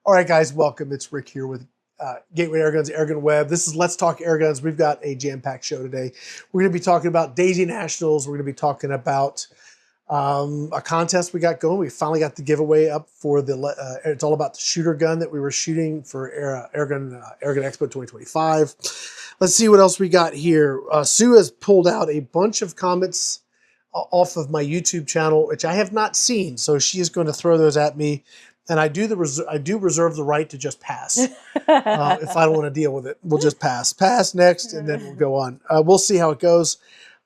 All right, guys, welcome. It's Rick here with Gateway Airguns, AirgunWeb. This is Let's Talk Airguns. We've got a jam-packed show today. We're going to be talking about Daisy Nationals. We're going to be talking about a contest we got going. We finally got the giveaway up for the, it's all about the shooter gun that we were shooting for Airgun Expo 2025. Let's see what else we got here. Sue has pulled out a bunch of comments off of my YouTube channel, which I have not seen. So she is going to throw those at me. And I do reserve the right to just pass. If I don't want to deal with it, we'll just pass. Pass next, and then we'll go on. We'll see how it goes.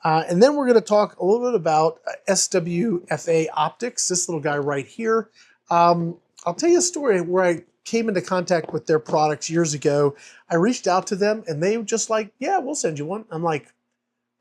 And then we're going to talk a little bit about SWFA optics, this little guy right here. I'll tell you a story where I came into contact with their products years ago. I reached out to them, and they were just like, yeah, we'll send you one. I'm like,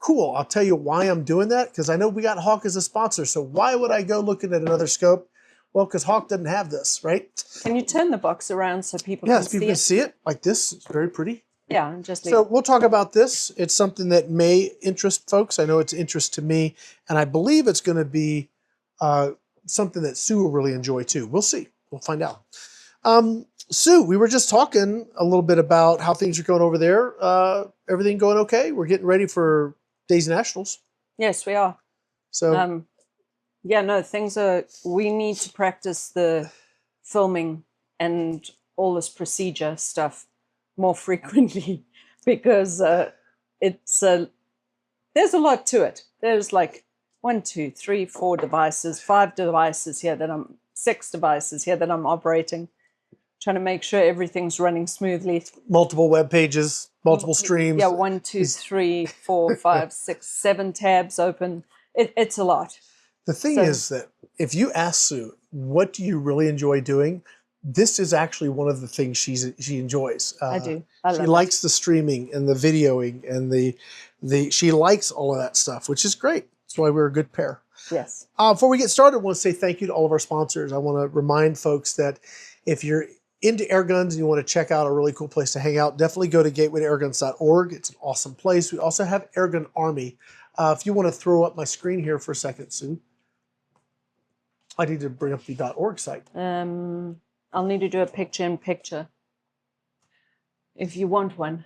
cool. I'll tell you why I'm doing that, because I know we got Hawk as a sponsor. So why would I go looking at another scope? Well, because Hawk doesn't have this, right? Can you turn the box around so people can see it? Yes, people can see it like this. It's very pretty. Yeah, just so we'll talk about this. It's something that may interest folks. I know it's interest to me, and I believe it's going to be something that Sue will really enjoy too. We'll see. We'll find out. Sue, we were just talking a little bit about how things are going over there. Everything going okay? We're getting ready for Daisy Nationals. Yes, we are. So. Yeah, no, we need to practice the filming and all this procedure stuff more frequently because there's a lot to it. There's like 1, 2, 3, 4 devices, 5 devices here that 6 devices here that I'm operating, trying to make sure everything's running smoothly. Multiple web pages, multiple streams. Yeah, 1, 2, 3, 4, 5, 6, 7 tabs open. It's a lot. The thing is that if you ask Sue, what do you really enjoy doing? This is actually one of the things she enjoys. I do. She likes the streaming and the videoing and she likes all of that stuff, which is great. That's why we're a good pair. Yes. Before we get started, I want to say thank you to all of our sponsors. I want to remind folks that if you're into air guns and you want to check out a really cool place to hang out, definitely go to gatewaytoairguns.org. It's an awesome place. We also have Airgun Army. If you want to throw up my screen here for a second, Sue. I need to bring up the .org site. I'll need to do a picture-in-picture if you want one.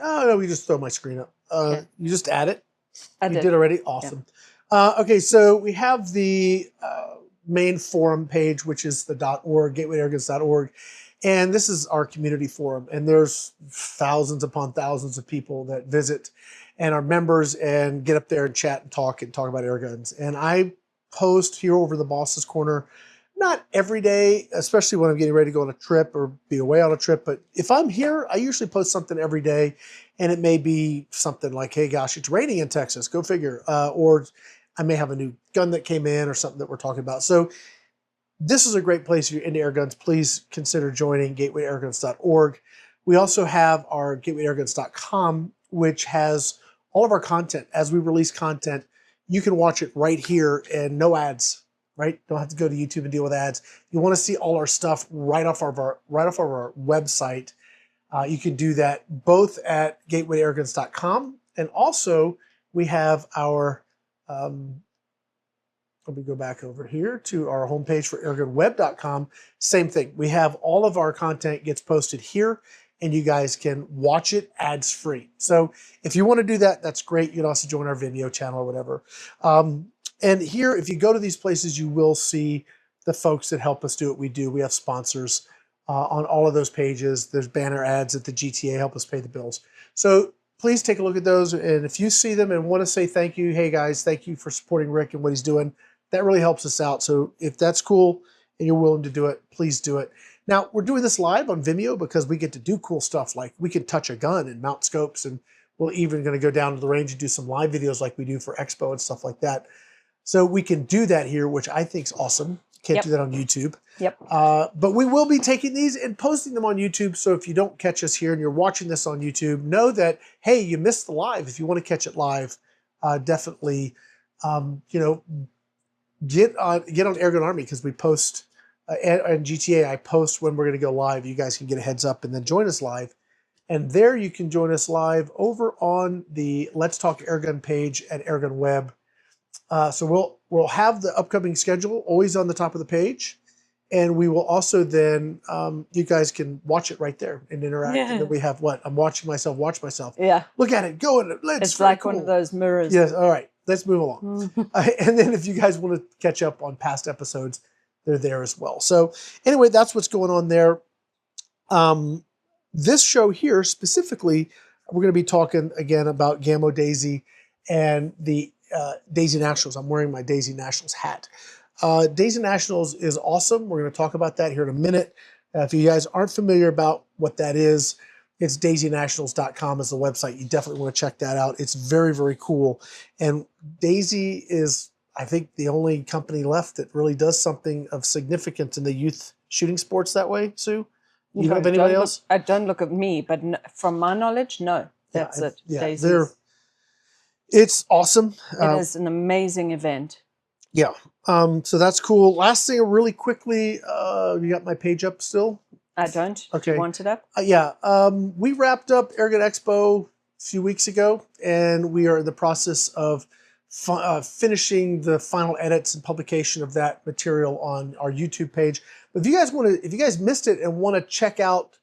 Oh, no, we just throw my screen up. Okay. You just add it. I did already? Awesome. Yeah. Okay, so we have the main forum page, which is the .org, gatewaytoairguns.org. And this is our community forum. And there's thousands upon thousands of people that visit and are members and get up there and chat and talk about air guns. And I post here over the Boss's Corner, not every day, especially when I'm getting ready to go on a trip or be away on a trip, but if I'm here, I usually post something every day, and it may be something like, hey gosh, it's raining in Texas, go figure, or I may have a new gun that came in or something that we're talking about. So this is a great place if you're into air guns. Please consider joining gatewaytoairguns.org. We also have our gatewaytoairguns.com, which has all of our content. As we release content, you can watch it right here and no ads, right? Don't have to go to YouTube and deal with ads. You want to see all our stuff right off of our website. You can do that both at gatewaytoairguns.com, and also we have our let me go back over here to our homepage for airgunweb.com. Same thing. We have all of our content gets posted here, and you guys can watch it ads free. So if you want to do that, that's great. You can also join our Vimeo channel or whatever. And here, if you go to these places, you will see the folks that help us do what we do. We have sponsors on all of those pages. There's banner ads at the GTA help us pay the bills. So please take a look at those. And if you see them and want to say thank you, hey guys, thank you for supporting Rick and what he's doing, that really helps us out. So if that's cool and you're willing to do it, please do it. Now, we're doing this live on Vimeo because we get to do cool stuff like we can touch a gun and mount scopes, and we're even going to go down to the range and do some live videos like we do for Expo and stuff like that. So we can do that here, which I think is awesome. Can't do that on YouTube. Yep. But we will be taking these and posting them on YouTube. So if you don't catch us here and you're watching this on YouTube, know that, hey, you missed the live. If you want to catch it live, definitely, get on Airgun Army, because we post and GTA, I post when we're going to go live. You guys can get a heads up and then join us live. And there you can join us live over on the Let's Talk Airgun page at AirgunWeb. So we'll have the upcoming schedule always on the top of the page. And we will also then, you guys can watch it right there and interact. Yeah. And then we have what? I'm watching myself watch myself. Yeah. Look at it, go in it. It's like one of those mirrors. Yes, all right, let's move along. And then if you guys want to catch up on past episodes, they're there as well. So anyway, that's what's going on there. This show here specifically, we're going to be talking again about Gammo Daisy and the Daisy Nationals. I'm wearing my Daisy Nationals hat. Daisy Nationals is awesome. We're going to talk about that here in a minute. If you guys aren't familiar about what that is, it's daisynationals.com is the website. You definitely want to check that out. It's very, very cool. And Daisy is, I think, the only company left that really does something of significance in the youth shooting sports that way, Sue? You know of anybody else? Don't look at me, but from my knowledge, no. That's it. Yeah, Daisy's. It's awesome. It is an amazing event. Yeah. So that's cool. Last thing, really quickly, you got my page up still? I don't. Okay. Do you want it up? Yeah. We wrapped up Airgun Expo a few weeks ago, and we are in the process of finishing the final edits and publication of that material on our YouTube page. But if you guys missed it and want to check out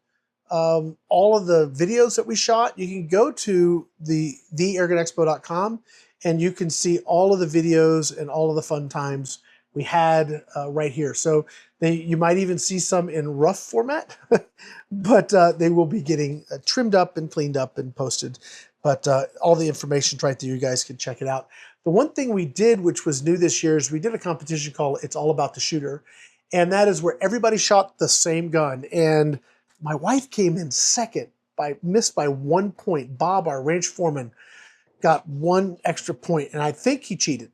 all of the videos that we shot, you can go to the airgunexpo.com and you can see all of the videos and all of the fun times we had right here. So you might even see some in rough format, but they will be getting trimmed up and cleaned up and posted. But all the information's right there. You guys can check it out. The one thing we did, which was new this year, is we did a competition called It's All About the Shooter. And that is where everybody shot the same gun. And my wife came in second, missed by 1 point. Bob, our ranch foreman, got 1 extra point, and I think he cheated.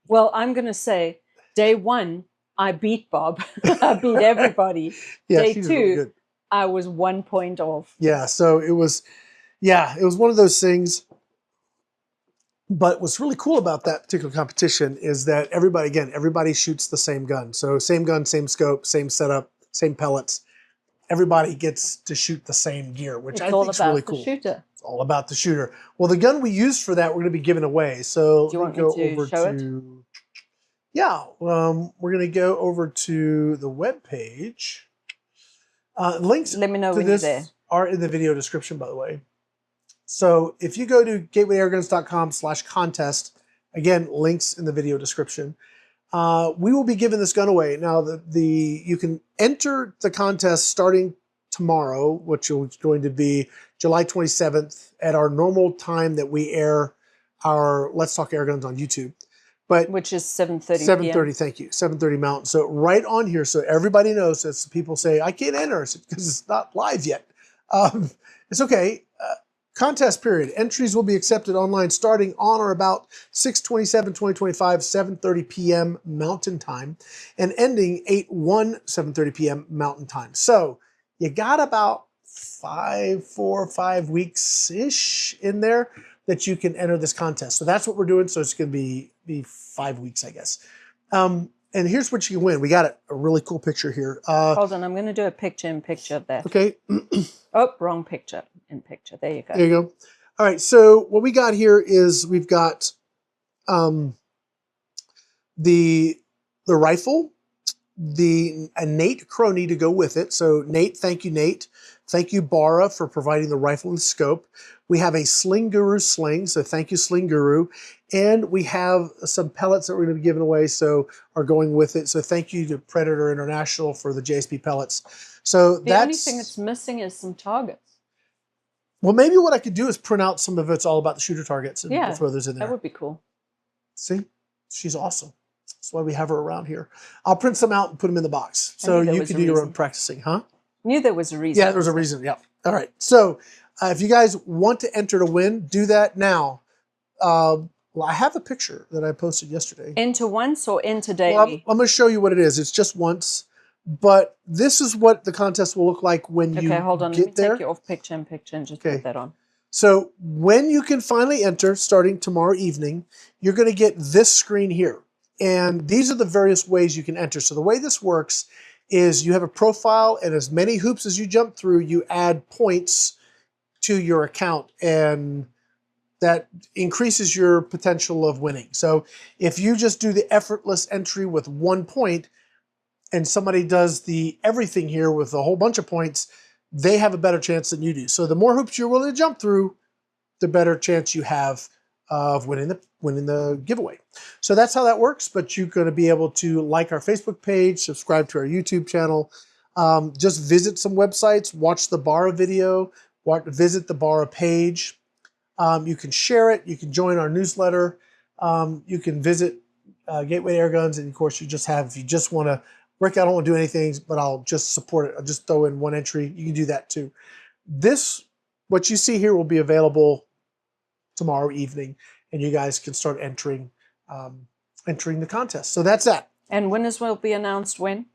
Well, I'm going to say, day 1, I beat Bob. I beat everybody. Yeah, day she 2, did really good. I was 1 point off. Yeah, so it was one of those things. But what's really cool about that particular competition is that everybody shoots the same gun. So same gun, same scope, same setup, same pellets. Everybody gets to shoot the same gear, which I think is really cool. It's all about the shooter. It's all about the shooter. Well, the gun we used for that, we're going to be giving away. So do you want me to show it? Yeah, we're going to go over to the web page. Links Let me know to when you're this there. are in the video description, by the way. So if you go to gatewayairguns.com/contest, again, links in the video description. We will be giving this gun away. Now, you can enter the contest starting tomorrow, which is going to be July 27th at our normal time that we air our Let's Talk Airguns on YouTube. But which is 7:30 7:30, thank you, 7:30 Mountain. So right on here, so everybody knows. As people say, I can't enter because it's not live yet. It's okay. Contest period. Entries will be accepted online starting on or about 6/27/2025, 7:30 p.m. Mountain Time, and ending 8/1/7:30 p.m. Mountain Time. So you got about 4 or 5 weeks-ish in there that you can enter this contest. So that's what we're doing. So it's going to be 5 weeks, I guess. And here's what you can win. We got a really cool picture here. Hold on, I'm going to do a picture-in-picture of that. Okay. Oh, wrong picture-in-picture. There you go. There you go. All right. So what we got here is we've got the rifle, a Nate Crony to go with it. So Nate, thank you, Nate. Thank you, Bara, for providing the rifle and scope. We have a Sling Guru sling, so thank you, Sling Guru. And we have some pellets that we're going to be giving away, so are going with it. So thank you to Predator International for the JSP pellets. So the only thing that's missing is some targets. Well, maybe what I could do is print out some of It's All About the Shooter targets and throw those in there. That would be cool. See, she's awesome. That's why we have her around here. I'll print some out and put them in the box, so you can do your own practicing, huh? Knew there was a reason. Yeah, there's a reason. Yeah. All right. So if you guys want to enter to win, do that now. Well, I have a picture that I posted yesterday. Enter once or enter daily? Well, I'm going to show you what it is. It's just once, but this is what the contest will look like when you get there. Okay, hold on. Let me take you off picture-in-picture and just put that on. So when you can finally enter, starting tomorrow evening, you're going to get this screen here. And these are the various ways you can enter. So the way this works is you have a profile, and as many hoops as you jump through, you add points to your account, and that increases your potential of winning. So if you just do the effortless entry with 1 point, and somebody does the everything here with a whole bunch of points, they have a better chance than you do. So the more hoops you're willing to jump through, the better chance you have of winning the giveaway. So that's how that works, but you're going to be able to like our Facebook page, subscribe to our YouTube channel, just visit some websites, watch the Barra video, visit the Barra page. You can share it, you can join our newsletter, you can visit Gateway Airguns, and of course if you just want to, Rick, I don't want to do anything, but I'll just support it. I'll just throw in one entry. You can do that too. What you see here will be available tomorrow evening, and you guys can start entering the contest. So that's that. And winners will be announced when?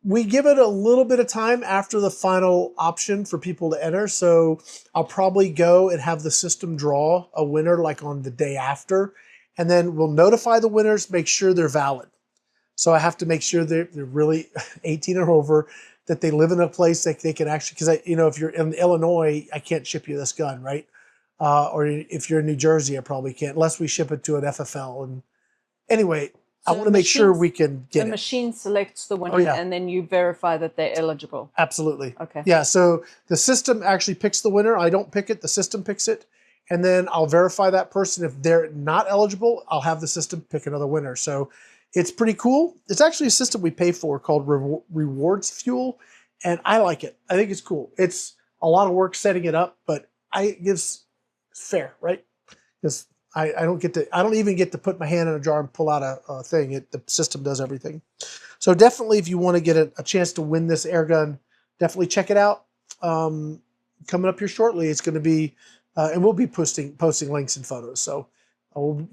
We give it a little bit of time after the final option for people to enter. So I'll probably go and have the system draw a winner like on the day after, and then we'll notify the winners, make sure they're valid. So I have to make sure they're really 18 or over, that they live in a place that they can actually, because if you're in Illinois, I can't ship you this gun, right? Or if you're in New Jersey, I probably can't, unless we ship it to an FFL. And anyway, I want to make sure we can get it. The machine selects the winner, and then you verify that they're eligible. Absolutely. Okay. Yeah, so the system actually picks the winner. I don't pick it, the system picks it. And then I'll verify that person. If they're not eligible, I'll have the system pick another winner. So it's pretty cool. It's actually a system we pay for called Rewards Fuel, and I like it. I think it's cool. It's a lot of work setting it up, but it's fair, right? Because I don't even get to put my hand in a jar and pull out a thing. The system does everything. So definitely, if you want to get a chance to win this air gun, definitely check it out. Coming up here shortly, it's going to be, and we'll be posting links and photos. So we'll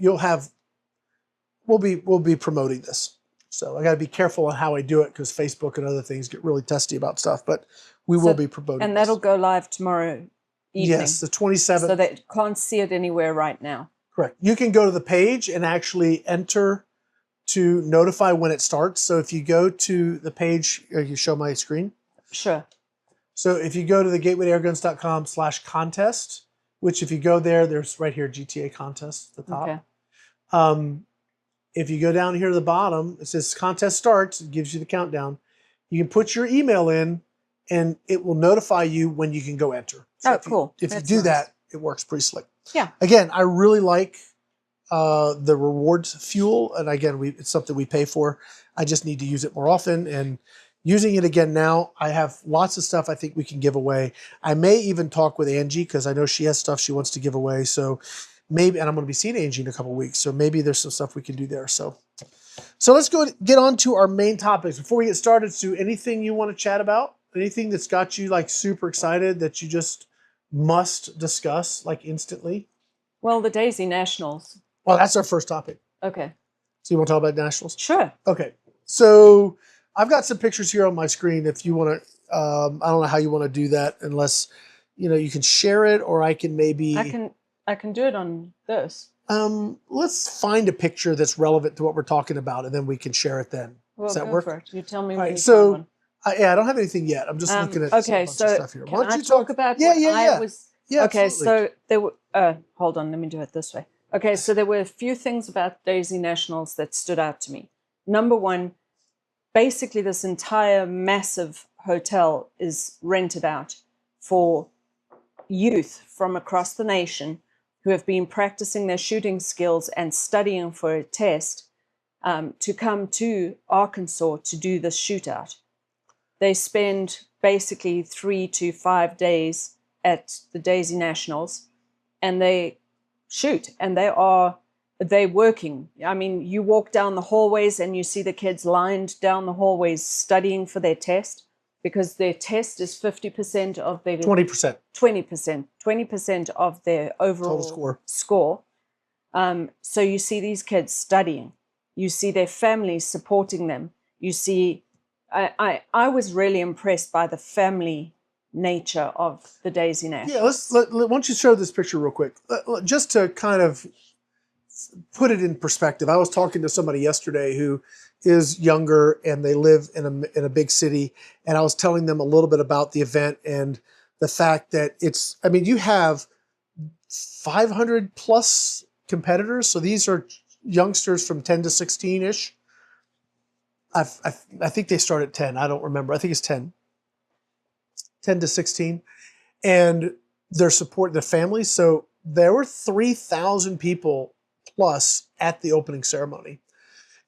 be promoting this. So I got to be careful on how I do it, because Facebook and other things get really testy about stuff. But we will be promoting. And that'll go live tomorrow evening. Yes, the 27th. So they can't see it anywhere right now. Correct. You can go to the page and actually enter to notify when it starts. So if you go to the page, you show my screen? Sure. So if you go to the gatewayairguns.com/contest, which if you go there's right here, GTA contest at the top. Okay. If you go down here to the bottom, it says contest starts. It gives you the countdown. You can put your email in, and it will notify you when you can go enter. So cool. If you do that, it works pretty slick. Yeah. Again, I really like the rewards fuel, and again, it's something we pay for. I just need to use it more often, and using it again now, I have lots of stuff I think we can give away. I may even talk with Angie, because I know she has stuff she wants to give away. So maybe, and I'm going to be seeing Angie in a couple of weeks, so maybe there's some stuff we can do there. So let's get on to our main topics. Before we get started, Sue, anything you want to chat about? Anything that's got you like super excited that you just must discuss like instantly? Well, the Daisy Nationals. Well, that's our first topic. Okay. So you want to talk about Nationals? Sure. Okay. So I've got some pictures here on my screen. If you want to, I don't know how you want to do that, unless you can share it, or I can maybe. I can do it on this. Let's find a picture that's relevant to what we're talking about, and then we can share it then. Well, Does that go work? for it. You tell me. All when right. you So find one. I don't have anything yet. I'm just looking at okay. a bunch of stuff here. Can I talk about? Yeah, what yeah, yeah. I was, Yeah, okay. absolutely. So there were. Hold on. Let me do it this way. Okay. So there were a few things about Daisy Nationals that stood out to me. Number one, basically this entire massive hotel is rented out for youth from across the nation who have been practicing their shooting skills and studying for a test to come to Arkansas to do this shootout. They spend basically 3 to 5 days at the Daisy Nationals, and they shoot, and they're working. I mean, you walk down the hallways and you see the kids lined down the hallways studying for their test, because their test is 50% of their 20%. 20% of their overall Total score. So you see these kids studying. You see their families supporting them. You see, I was really impressed by the family nature of the Daisy Nationals. Yeah, why don't you show this picture real quick, just to kind of put it in perspective. I was talking to somebody yesterday who is younger, and they live in a big city, and I was telling them a little bit about the event and the fact that you have 500 plus competitors. So these are youngsters from 10 to 16-ish. I think they start at 10. I don't remember. I think it's 10 to 16. And they're supporting the families. So there were 3,000 people plus at the opening ceremony.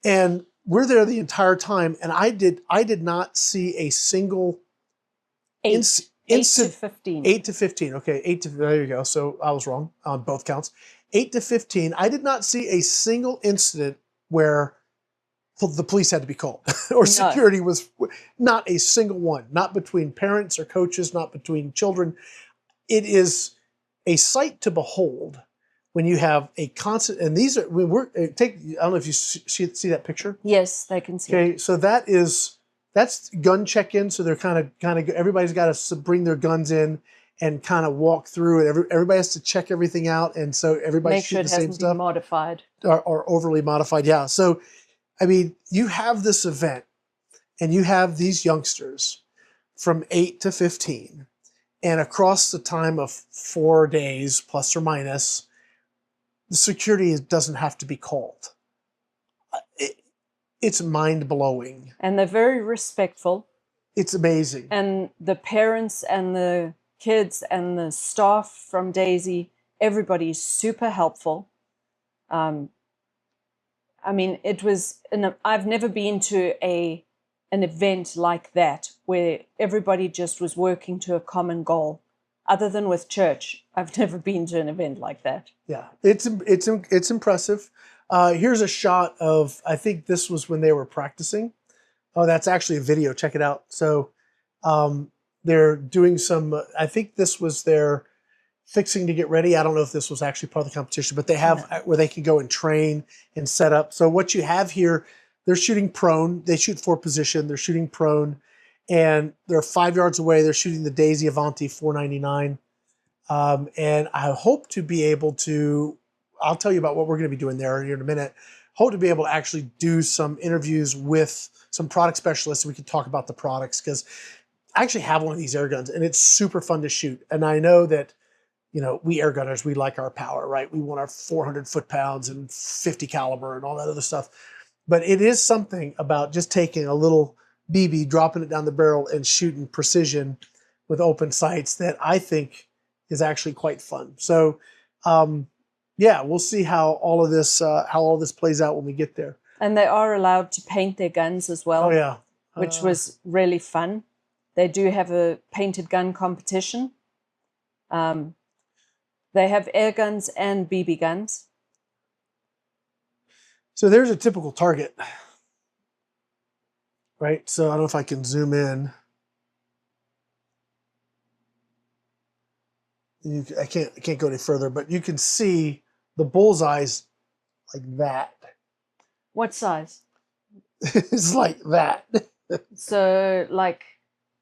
And we're there the entire time. And I did not see a single Eight to 15. 8 to 15. Okay, there you go. So I was wrong on both counts. 8 to 15. I did not see a single incident where the police had to be called or security was, not a single one, not between parents or coaches, not between children. It is a sight to behold when you have a constant, and these are, I don't know if you see that picture. Yes, they can see. Okay, so that's gun check-in. So they're kind of everybody's got to bring their guns in and kind of walk through it. Everybody has to check everything out, and so everybody's shooting the same stuff. Make sure it hasn't been modified or overly modified. Yeah. So, I mean, you have this event, and you have these youngsters from 8 to 15, and across the time of 4 days, plus or minus, the security doesn't have to be called. It's mind-blowing. and they're very respectful. It's amazing. And the parents and the kids and the staff from Daisy, everybody's super helpful. I mean, it was, I've never been to an event like that where everybody just was working to a common goal. Other than with church, I've never been to an event like that. Yeah, it's impressive. Here's a shot of, I think this was when they were practicing. Oh, that's actually a video. Check it out. So they're doing some, I think this was their fixing to get ready. I don't know if this was actually part of the competition, but they have where they can go and train and set up. So what you have here, they're shooting prone. They shoot for position. They're shooting prone. And they're 5 yards away. They're shooting the Daisy Avanti 499. And I hope to be able to, I'll tell you about what we're going to be doing there here in a minute. Hope to be able to actually do some interviews with some product specialists so we can talk about the products, because I actually have one of these air guns and it's super fun to shoot. And I know that, you know, we air gunners, we like our power, right? We want our 400 foot-pounds and 50 caliber and all that other stuff. But it is something about just taking a little BB, dropping it down the barrel and shooting precision with open sights that I think is actually quite fun. So, yeah, we'll see how all of this plays out when we get there. And they are allowed to paint their guns as well. Oh yeah, which was really fun. They do have a painted gun competition. They have air guns and BB guns. So there's a typical target, right? So I don't know if I can zoom in. I can't go any further, but you can see the bullseyes like that. What size? It's like that. So like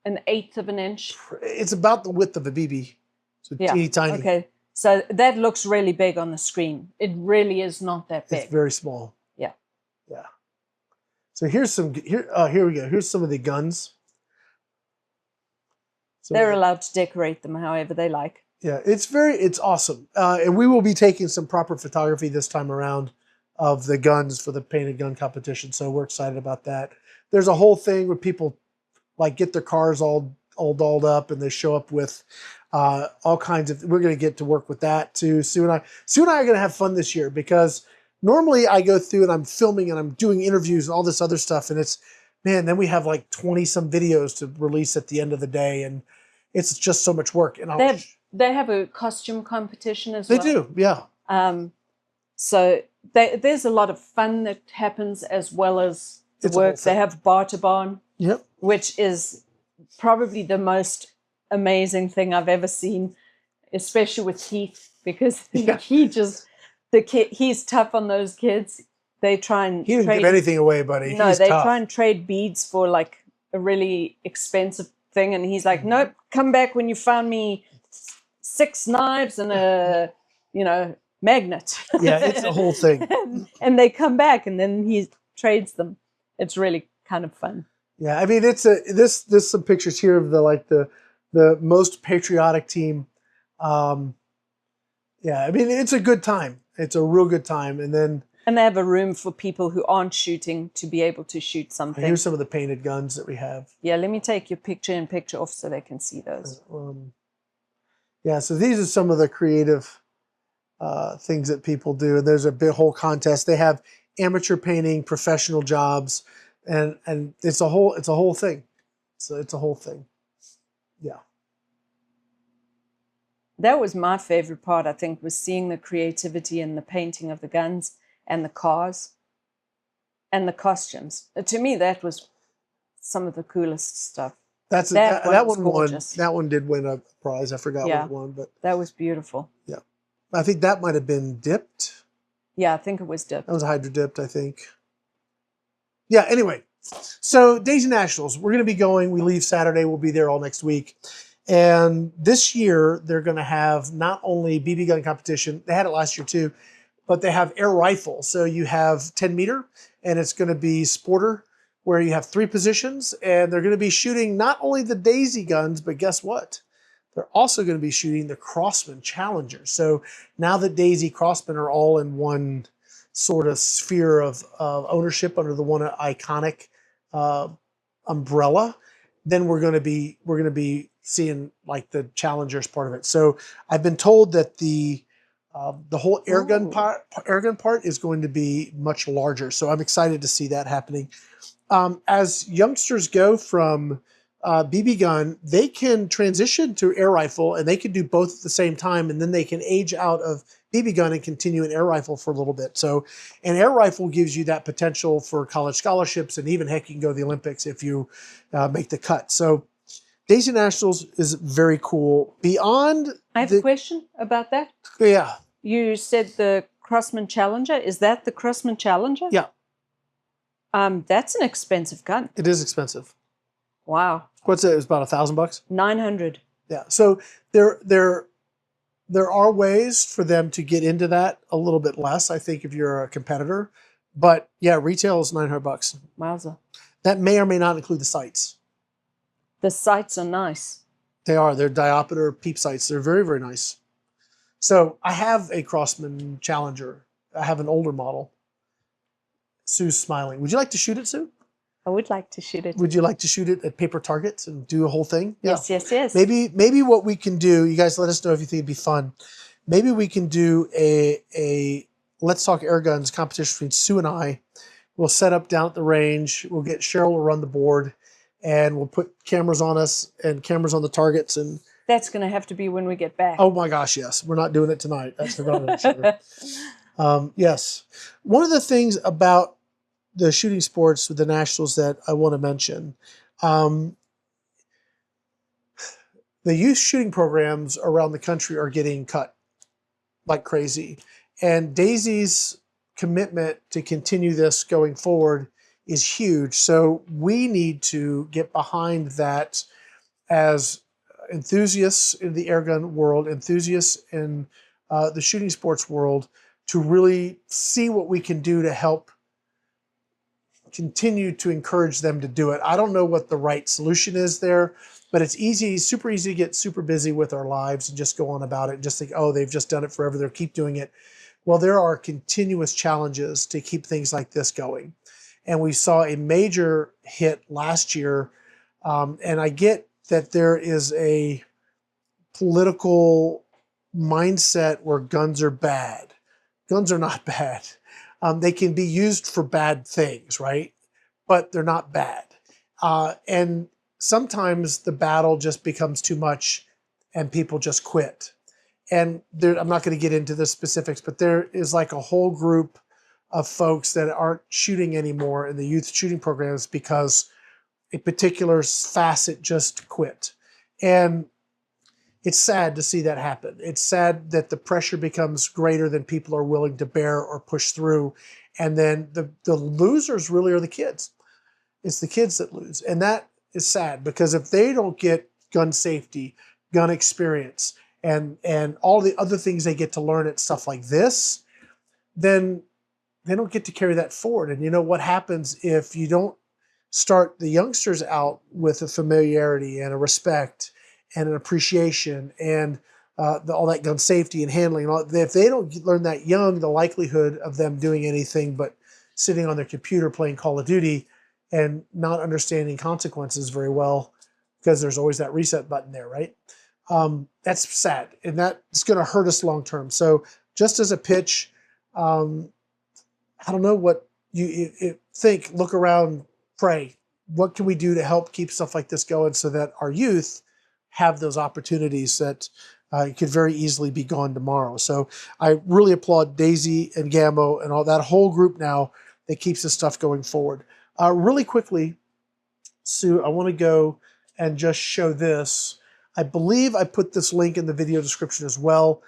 1/8 of an inch. It's about the width of a BB. So Yeah. teeny tiny. Okay. So that looks really big on the screen. It really is not that big. It's very small. Yeah. Yeah. So here's some. Here we go. Here's some of the guns. So They're allowed to decorate them however they like. Yeah, it's awesome. And we will be taking some proper photography this time around of the guns for the painted gun competition. So we're excited about that. There's a whole thing where people like get their cars all dolled up and they show up with all kinds of, we're going to get to work with that too. Sue and I are going to have fun this year, because normally I go through and I'm filming and I'm doing interviews and all this other stuff. And it's, man, then we have like 20 some videos to release at the end of the day. And it's just so much work. And they have a costume competition as well. They do, yeah. So there's a lot of fun that happens as well as the work. They have barter barn, yep, which is probably the most amazing thing I've ever seen, especially with Keith, because he's tough on those kids. They try and he didn't give anything away, buddy. No, he's they tough. try and trade beads for like a really expensive thing, and he's like, nope, come back when you found me 6 knives and a magnet. Yeah, it's a whole thing. and they come back and then he trades them. It's really kind of fun. Yeah, I mean, there's some pictures here of the most patriotic team. Yeah, I mean, it's a good time. It's a real good time. And then And they have a room for people who aren't shooting to be able to shoot something. Here's some of the painted guns that we have. Yeah, let me take your picture off so they can see those. Yeah, so these are some of the creative things that people do. And there's a big whole contest. They have amateur painting, professional jobs, and it's a whole thing. So it's a whole thing. Yeah. That was my favorite part, I think, was seeing the creativity in the painting of the guns and the cars and the costumes. To me, that was some of the coolest stuff. That one won. That one did win a prize. I forgot what it won, but that was beautiful. Yeah, I think that might have been dipped. Yeah, I think it was dipped. That was hydro dipped, I think. Yeah. Anyway, so Daisy Nationals, we're going to be going. We leave Saturday. We'll be there all next week. And this year they're going to have not only BB gun competition. They had it last year too, but they have air rifle. So you have 10 meter, and it's going to be sporter, where you have 3 positions, and they're going to be shooting not only the Daisy guns, but guess what? They're also going to be shooting the Crossman Challenger. So now that Daisy Crossman are all in one sort of sphere of ownership under the one iconic umbrella, then we're going to be seeing like the Challengers part of it. So I've been told that the whole airgun part is going to be much larger. So I'm excited to see that happening. As youngsters go from BB gun, they can transition to air rifle, and they can do both at the same time, and then they can age out of BB gun and continue in air rifle for a little bit. So an air rifle gives you that potential for college scholarships, and even heck, you can go to the Olympics if you make the cut. So Daisy Nationals is very cool. Beyond, I have a question about that. Yeah. You said the Crossman Challenger. Is that the Crossman Challenger? Yeah. That's an expensive gun. It is expensive. Wow. What's it? It was about $1,000. 900. Yeah. So there are ways for them to get into that a little bit less, I think, if you're a competitor. But yeah, retail is $900. Wowza. That may or may not include the sights. The sights are nice. They are. They're diopter peep sights. They're very, very nice. So I have a Crossman Challenger. I have an older model. Sue's smiling. Would you like to shoot it, Sue? I would like to shoot it. Would you like to shoot it at paper targets and do a whole thing? Yes, yes, yes. Maybe what we can do, you guys let us know if you think it'd be fun. Maybe we can do a Let's Talk Airguns competition between Sue and I. We'll set up down at the range. We'll get Cheryl to run the board, and we'll put cameras on us and cameras on the targets. And that's going to have to be when we get back. Oh my gosh, yes. We're not doing it tonight. That's for sure. Yes. One of the things about the shooting sports with the Nationals that I want to mention, the youth shooting programs around the country are getting cut like crazy. And Daisy's commitment to continue this going forward is huge. So we need to get behind that as enthusiasts in the airgun world, enthusiasts in the shooting sports world, to really see what we can do to help continue to encourage them to do it. I don't know what the right solution is there, but it's easy, super easy to get super busy with our lives and just go on about it and just think, oh, they've just done it forever, they'll keep doing it. Well, there are continuous challenges to keep things like this going. And we saw a major hit last year, and I get that there is a political mindset where guns are bad. Guns are not bad. They can be used for bad things, right? But they're not bad. And sometimes the battle just becomes too much and people just quit. And I'm not going to get into the specifics, but there is like a whole group of folks that aren't shooting anymore in the youth shooting programs because a particular facet just quit. And it's sad to see that happen. It's sad that the pressure becomes greater than people are willing to bear or push through. And then the losers really are the kids. It's the kids that lose. And that is sad, because if they don't get gun safety, gun experience, and all the other things they get to learn at stuff like this, then they don't get to carry that forward. And you know what happens if you don't start the youngsters out with a familiarity and a respect and an appreciation and all that gun safety and handling. And all, if they don't learn that young, the likelihood of them doing anything but sitting on their computer playing Call of Duty and not understanding consequences very well, because there's always that reset button there, right? That's sad, and that's going to hurt us long term. So just as a pitch, I don't know what you think, look around, pray. What can we do to help keep stuff like this going so that our youth have those opportunities that could very easily be gone tomorrow? So I really applaud Daisy and Gammo and all that whole group now that keeps this stuff going forward. Really quickly, Sue, I want to go and just show this. I believe I put this link in the video description as well.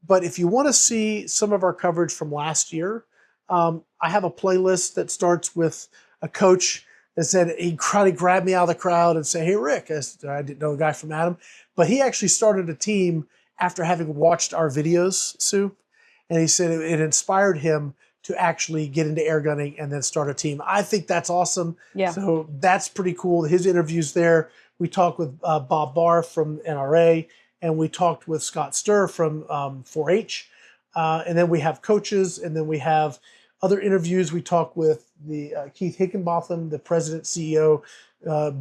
But if you want to see some of our coverage from last year, I have a playlist that starts with a coach that said he'd grab me out of the crowd and say, "Hey, Rick," I didn't know the guy from Adam, but he actually started a team after having watched our videos, Sue. And he said it inspired him to actually get into air gunning and then start a team. I think that's awesome. Yeah. So that's pretty cool. His interviews there, we talked with Bob Barr from NRA, and we talked with Scott Sturr from 4-H. And then we have coaches, and then we have other interviews. We talked with the Keith Higginbotham, the president, CEO,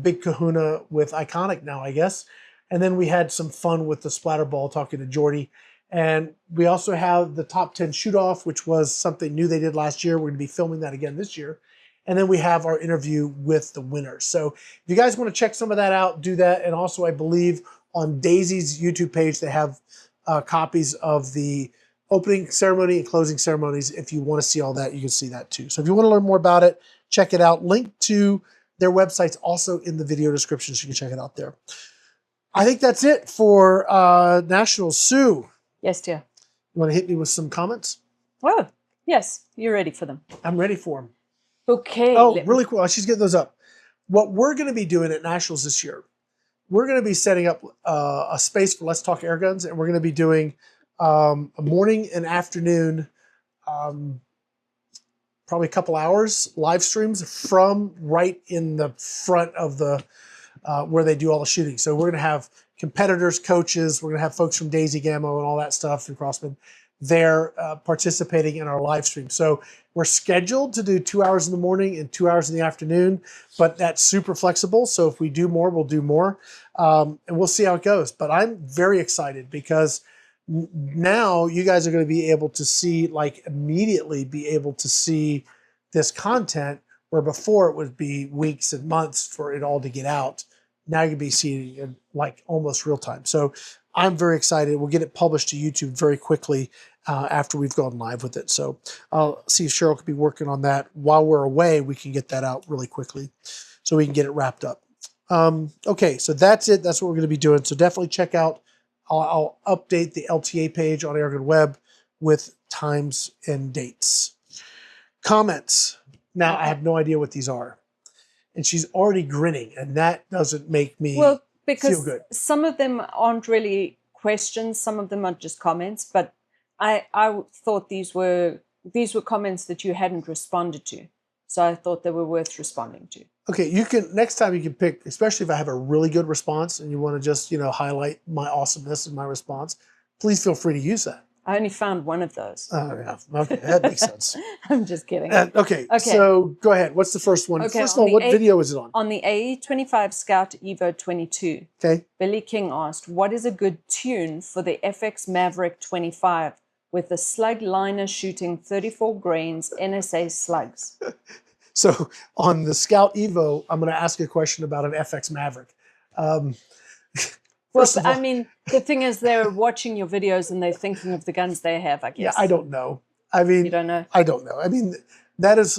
big kahuna with Iconic now, I guess. And then we had some fun with the Splatterball, talking to Jordy. And we also have the top 10 shoot-off, which was something new they did last year. We're going to be filming that again this year. And then we have our interview with the winners. So if you guys want to check some of that out, do that. And also, I believe on Daisy's YouTube page, they have copies of the opening ceremony and closing ceremonies. If you want to see all that, you can see that too. So if you want to learn more about it, check it out. Link to their website's also in the video description, so you can check it out there. I think that's it for Nationals. Sue, Yes, dear. you want to hit me with some comments? Oh, yes. You're ready for them. I'm ready for them. Okay. Oh, really cool. She's getting those up. What we're going to be doing at Nationals this year, we're going to be setting up a space for Let's Talk Airguns, and we're going to be doing a morning and afternoon, probably a couple hours, live streams from right in the front of the where they do all the shooting. So we're going to have competitors, coaches, we're going to have folks from Daisy, Gammo, and all that stuff, and Crossman, there participating in our live stream. So we're scheduled to do 2 hours in the morning and 2 hours in the afternoon, but that's super flexible. So if we do more, we'll do more, and we'll see how it goes. But I'm very excited because now you guys are going to be able to see, like immediately be able to see this content, where before it would be weeks and months for it all to get out. Now you can be seeing it in like almost real time. So I'm very excited. We'll get it published to YouTube very quickly after we've gone live with it. So I'll see if Cheryl could be working on that. While we're away, we can get that out really quickly so we can get it wrapped up. Okay, so that's it. That's what we're going to be doing. So definitely check out. I'll update the LTA page on AirgunWeb with times and dates. Comments. Now, I have no idea what these are. And she's already grinning, and that doesn't make me feel good. Some of them aren't really questions. Some of them are just comments. But I thought these were comments that you hadn't responded to. So I thought they were worth responding to. Okay, you can, next time you can pick, especially if I have a really good response and you want to just, highlight my awesomeness in my response, please feel free to use that. I only found one of those. Oh, yeah. Okay, that makes sense. I'm just kidding. Okay, so go ahead. What's the first one? Okay, first of all, what video is it on? On the AE25 Scout Evo 22. Okay. Billy King asked, what is a good tune for the FX Maverick 25 with the slug liner shooting 34 grains NSA slugs? So on the Scout Evo, I'm going to ask you a question about an FX Maverick. Well, I mean, the thing is, they're watching your videos and they're thinking of the guns they have, I guess. Yeah, I don't know. I mean, you don't know? I don't know. I mean, that is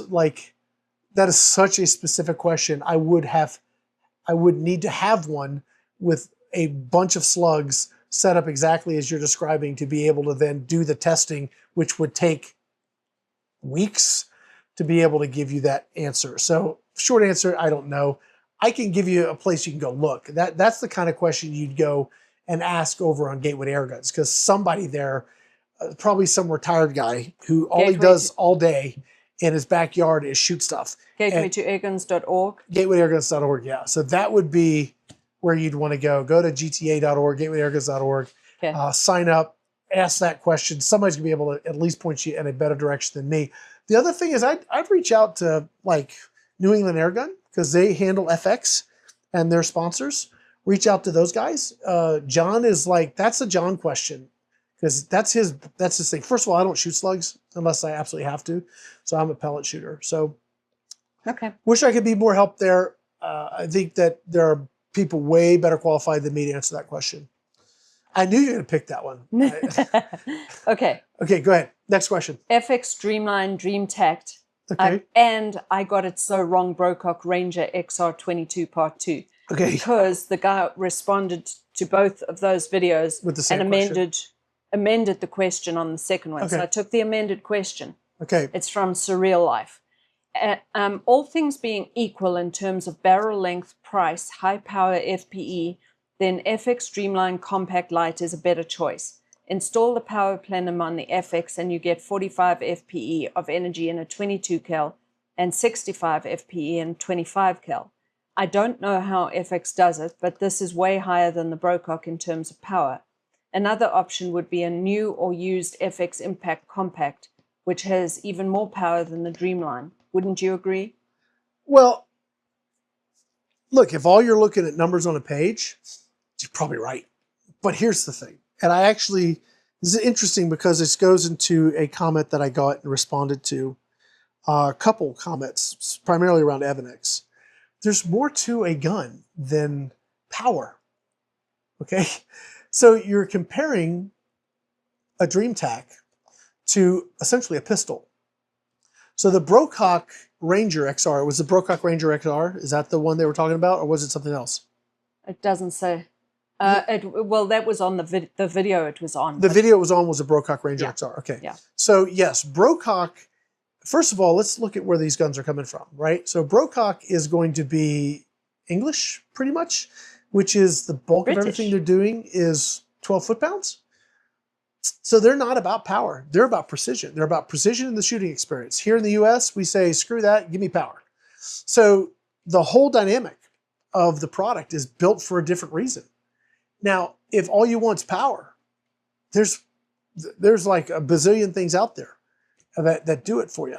such a specific question. I would need to have one with a bunch of slugs set up exactly as you're describing to be able to then do the testing, which would take weeks to be able to give you that answer. So short answer, I don't know. I can give you a place you can go look. That's the kind of question you'd go and ask over on Gateway Airguns, because somebody there, probably some retired guy who all he does all day in his backyard is shoot stuff. Gateway to airguns.org. GatewayAirguns.org, yeah. So that would be where you'd want to go. Go to gta.org, gatewayAirguns.org, Okay. Sign up, ask that question. Somebody's gonna be able to at least point you in a better direction than me. The other thing is I'd reach out to like New England Airgun because they handle FX and their sponsors. Reach out to those guys. John is like, that's a John question because that's his thing. First of all, I don't shoot slugs unless I absolutely have to. So I'm a pellet shooter. So Okay. wish I could be more help there. I think that there are people way better qualified than me to answer that question. I knew you were going to pick that one. Okay. Okay, go ahead. Next question. FX Dreamline Dream Tact. Okay. And I got it so wrong, Brocock Ranger XR22 Part 2. Okay. Because the guy responded to both of those videos With the same and amended the question on the second one. Okay. So I took the amended question. Okay. It's from Surreal Life. All things being equal in terms of barrel length, price, high power FPE, then FX Dreamline Compact Light is a better choice. Install the power plenum on the FX and you get 45 FPE of energy in a 22 cal and 65 FPE in 25 cal. I don't know how FX does it, but this is way higher than the Brocock in terms of power. Another option would be a new or used FX Impact Compact, which has even more power than the Dreamline. Wouldn't you agree? Well, look, if all you're looking at numbers on a page, you're probably right. But here's the thing. And I actually, this is interesting because this goes into a comment that I got and responded to. A couple comments, primarily around Evanex. There's more to a gun than power. Okay? So you're comparing a Dream Tac to essentially a pistol. So the Brocock Ranger XR, was the Brocock Ranger XR? Is that the one they were talking about, or was it something else? It doesn't say. Well, that was on the video it was on. The video it was on was a Brocock Ranger Yeah. XR. Okay. Yeah. So yes, Brocock, first of all, let's look at where these guns are coming from, right? So Brocock is going to be English, pretty much, which is the bulk British. of everything they're doing is 12 foot-pounds. So they're not about power. They're about precision. They're about precision in the shooting experience. Here in the US, we say, screw that, give me power. So the whole dynamic of the product is built for a different reason. Now, if all you want is power, there's like a bazillion things out there that do it for you.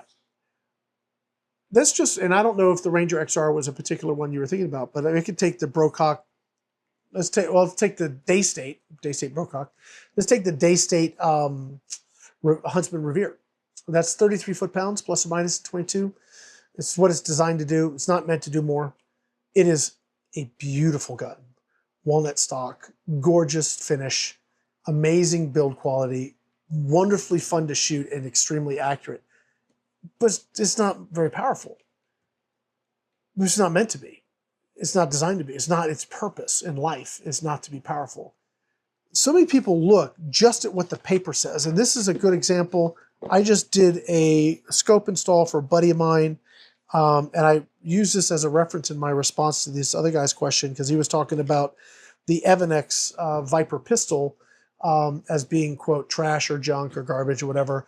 That's just, and I don't know if the Ranger XR was a particular one you were thinking about, but I could take the Brocock. Let's take the Daystate Brocock. Let's take the Daystate Huntsman Revere. That's 33 foot-pounds, plus or minus 22. It's what it's designed to do. It's not meant to do more. It is a beautiful gun. Walnut stock, gorgeous finish, amazing build quality, wonderfully fun to shoot and extremely accurate. But it's not very powerful. It's not meant to be. It's not designed to be. It's not its purpose in life is not to be powerful. So many people look just at what the paper says. And this is a good example. I just did a scope install for a buddy of mine. And I use this as a reference in my response to this other guy's question because he was talking about the Evanex Viper pistol as being, quote, trash or junk or garbage or whatever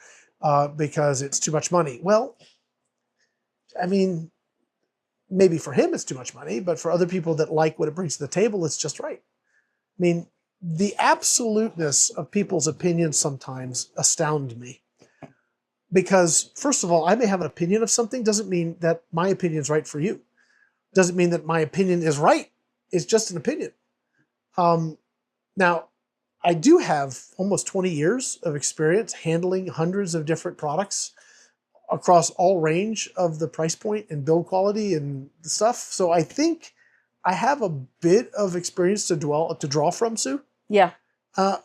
because it's too much money. Well, I mean, maybe for him it's too much money, but for other people that like what it brings to the table, it's just right. I mean, the absoluteness of people's opinions sometimes astound me. Because, first of all, I may have an opinion of something, doesn't mean that my opinion is right for you. Doesn't mean that my opinion is right. It's just an opinion. Now, I do have almost 20 years of experience handling hundreds of different products across all range of the price point and build quality and stuff. So I think I have a bit of experience to draw from, Sue. Yeah.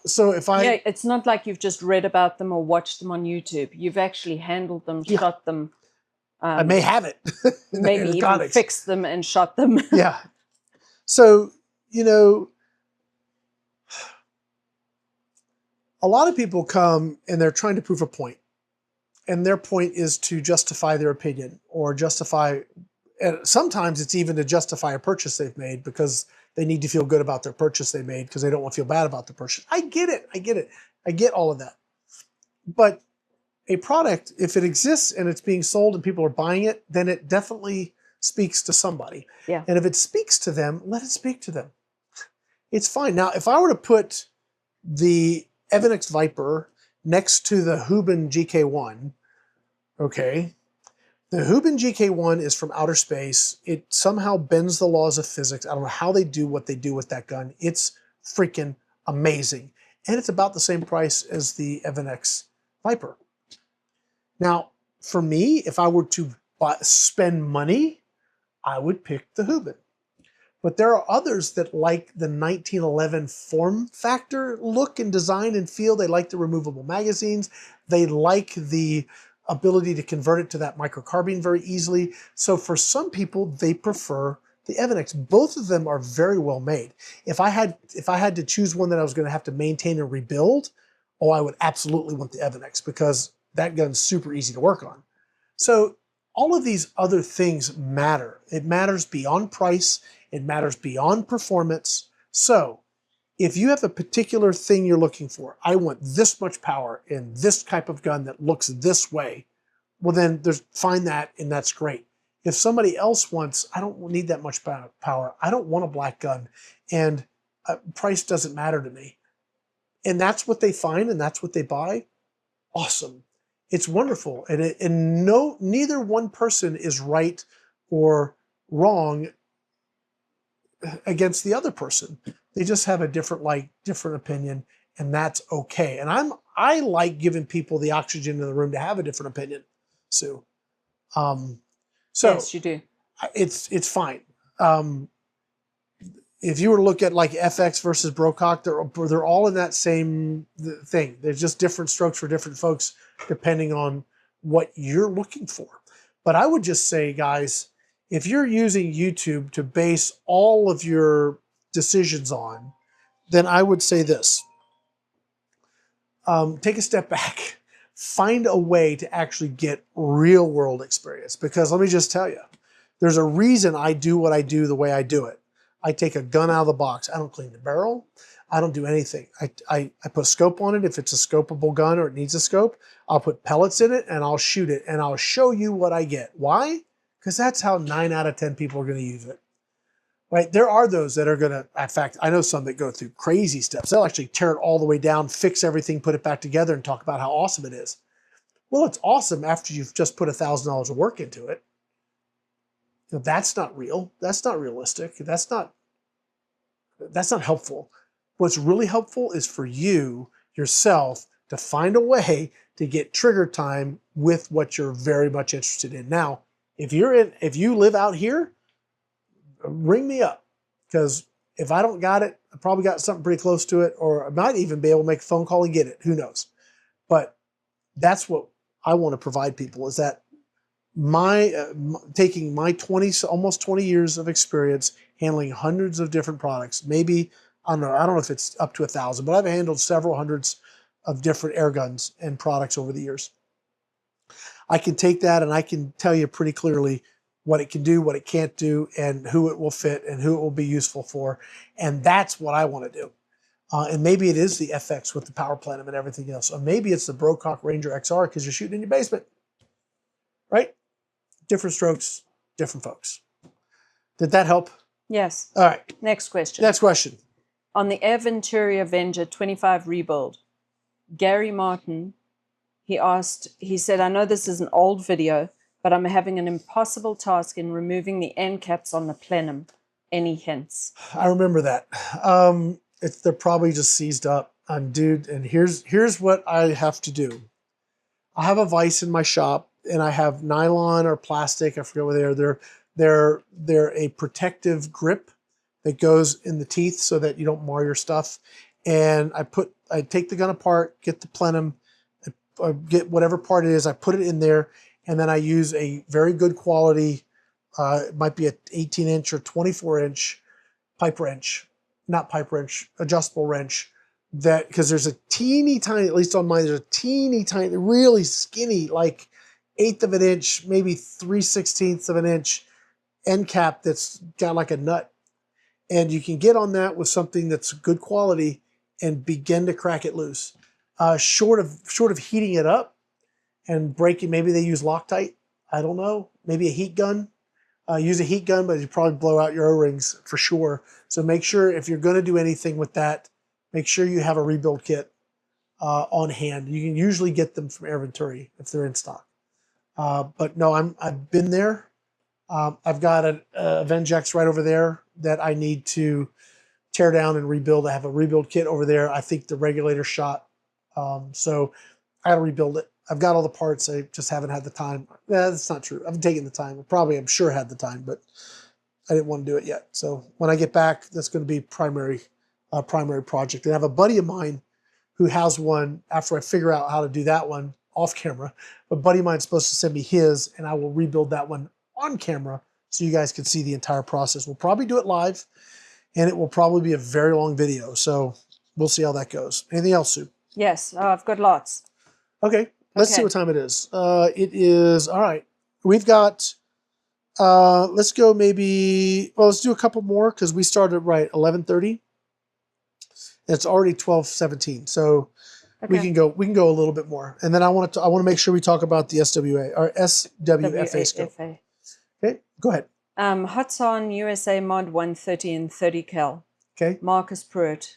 So if I... Yeah, it's not like you've just read about them or watched them on YouTube. You've actually handled them, shot them. I may have it. Maybe even fixed them and shot them. Yeah. So, you know, a lot of people come and they're trying to prove a point. And their point is to justify their opinion or justify, and sometimes it's even to justify a purchase they've made because they need to feel good about their purchase they made because they don't want to feel bad about the purchase. I get it. I get it. I get all of that. But a product, if it exists and it's being sold and people are buying it, then it definitely speaks to somebody. Yeah. And if it speaks to them, let it speak to them. It's fine. Now, if I were to put the Evanex Viper next to the Hubin GK1, okay? The Hubin GK1 is from outer space. It somehow bends the laws of physics. I don't know how they do what they do with that gun. It's freaking amazing. And it's about the same price as the Evanex Viper. Now, for me, if I were to spend money, I would pick the Hubin. But there are others that like the 1911 form factor look and design and feel. They like the removable magazines. They like the ability to convert it to that microcarbine very easily. So for some people, they prefer the Evanex. Both of them are very well made. If I had to choose one that I was going to have to maintain and rebuild, oh, I would absolutely want the Evanex because that gun's super easy to work on. So all of these other things matter. It matters beyond price. It matters beyond performance. So if you have a particular thing you're looking for, I want this much power in this type of gun that looks this way, well then find that and that's great. If somebody else wants, I don't need that much power, I don't want a black gun, and price doesn't matter to me, and that's what they find and that's what they buy, awesome. It's wonderful, and neither one person is right or wrong against the other person. They just have a different opinion, and that's okay. And I like giving people the oxygen in the room to have a different opinion, Sue. So yes, you do. It's fine. If you were to look at like FX versus Brocock, they're all in that same thing. There's just different strokes for different folks depending on what you're looking for. But I would just say, guys, if you're using YouTube to base all of your decisions on, then I would say this. Take a step back. Find a way to actually get real world experience. Because let me just tell you, there's a reason I do what I do the way I do it. I take a gun out of the box. I don't clean the barrel. I don't do anything. I put a scope on it. If it's a scopable gun or it needs a scope, I'll put pellets in it and I'll shoot it and I'll show you what I get. Why? Because that's how 9 out of 10 people are going to use it. Right? There are those that are going to, in fact, I know some that go through crazy steps. They'll actually tear it all the way down, fix everything, put it back together, and talk about how awesome it is. Well, it's awesome after you've just put $1,000 of work into it. You know, that's not real. That's not realistic. That's not helpful. What's really helpful is for you, yourself, to find a way to get trigger time with what you're very much interested in. Now, if you live out here, ring me up, because if I don't got it, I probably got something pretty close to it, or I might even be able to make a phone call and get it. Who knows? But that's what I want to provide people, is that taking my almost 20 years of experience handling hundreds of different products, maybe, I don't know if it's up to 1,000, but I've handled several hundreds of different air guns and products over the years. I can take that and I can tell you pretty clearly what it can do, what it can't do, and who it will fit and who it will be useful for. And that's what I want to do. And maybe it is the FX with the power plenum and everything else. Or maybe it's the Brocock Ranger XR because you're shooting in your basement, right? Different strokes, different folks. Did that help? Yes. All right. Next question. Next question. On the Air Venturi Avenger 25 rebuild, Gary Martin, he said, I know this is an old video, but I'm having an impossible task in removing the end caps on the plenum. Any hints? I remember that. They're probably just seized up. Dude, and here's what I have to do. I have a vise in my shop, and I have nylon or plastic. I forget what they are. They're a protective grip that goes in the teeth so that you don't mar your stuff. And I take the gun apart, get the plenum, get whatever part it is, I put it in there, and then I use a very good quality, it might be an 18-inch or 24-inch adjustable wrench, that, because there's a teeny tiny, at least on mine, there's a teeny tiny, really skinny, like 1/8 of an inch, maybe 3/16 of an inch end cap that's got like a nut. And you can get on that with something that's good quality and begin to crack it loose. Short of heating it up and breaking, maybe they use Loctite. I don't know. Maybe a heat gun. Use a heat gun, but you probably blow out your O-rings for sure. So make sure if you're going to do anything with that, make sure you have a rebuild kit on hand. You can usually get them from Air Venturi if they're in stock. But no, I've been there. I've got a Vengex right over there that I need to tear down and rebuild. I have a rebuild kit over there. I think the regulator shot. So I got to rebuild it. I've got all the parts. I just haven't had the time. That's not true. I've taken the time. I'm sure had the time, but I didn't want to do it yet. So when I get back, that's going to be primary project. And I have a buddy of mine who has one after I figure out how to do that one off camera. A buddy of mine is supposed to send me his, and I will rebuild that one on camera so you guys can see the entire process. We'll probably do it live, and it will probably be a very long video. So we'll see how that goes. Anything else, Sue? Yes, I've got lots. Okay, let's see what time it is. It is, all right. We've got, let's go maybe, well, let's do a couple more because we started right 11:30. It's already 12:17, so Okay. we can go a little bit more. And then I want to make sure we talk about the SWA or SWFA scope. Okay, go ahead. Hudson USA Mod 130 and 30 cal. Okay. Marcus Pruitt.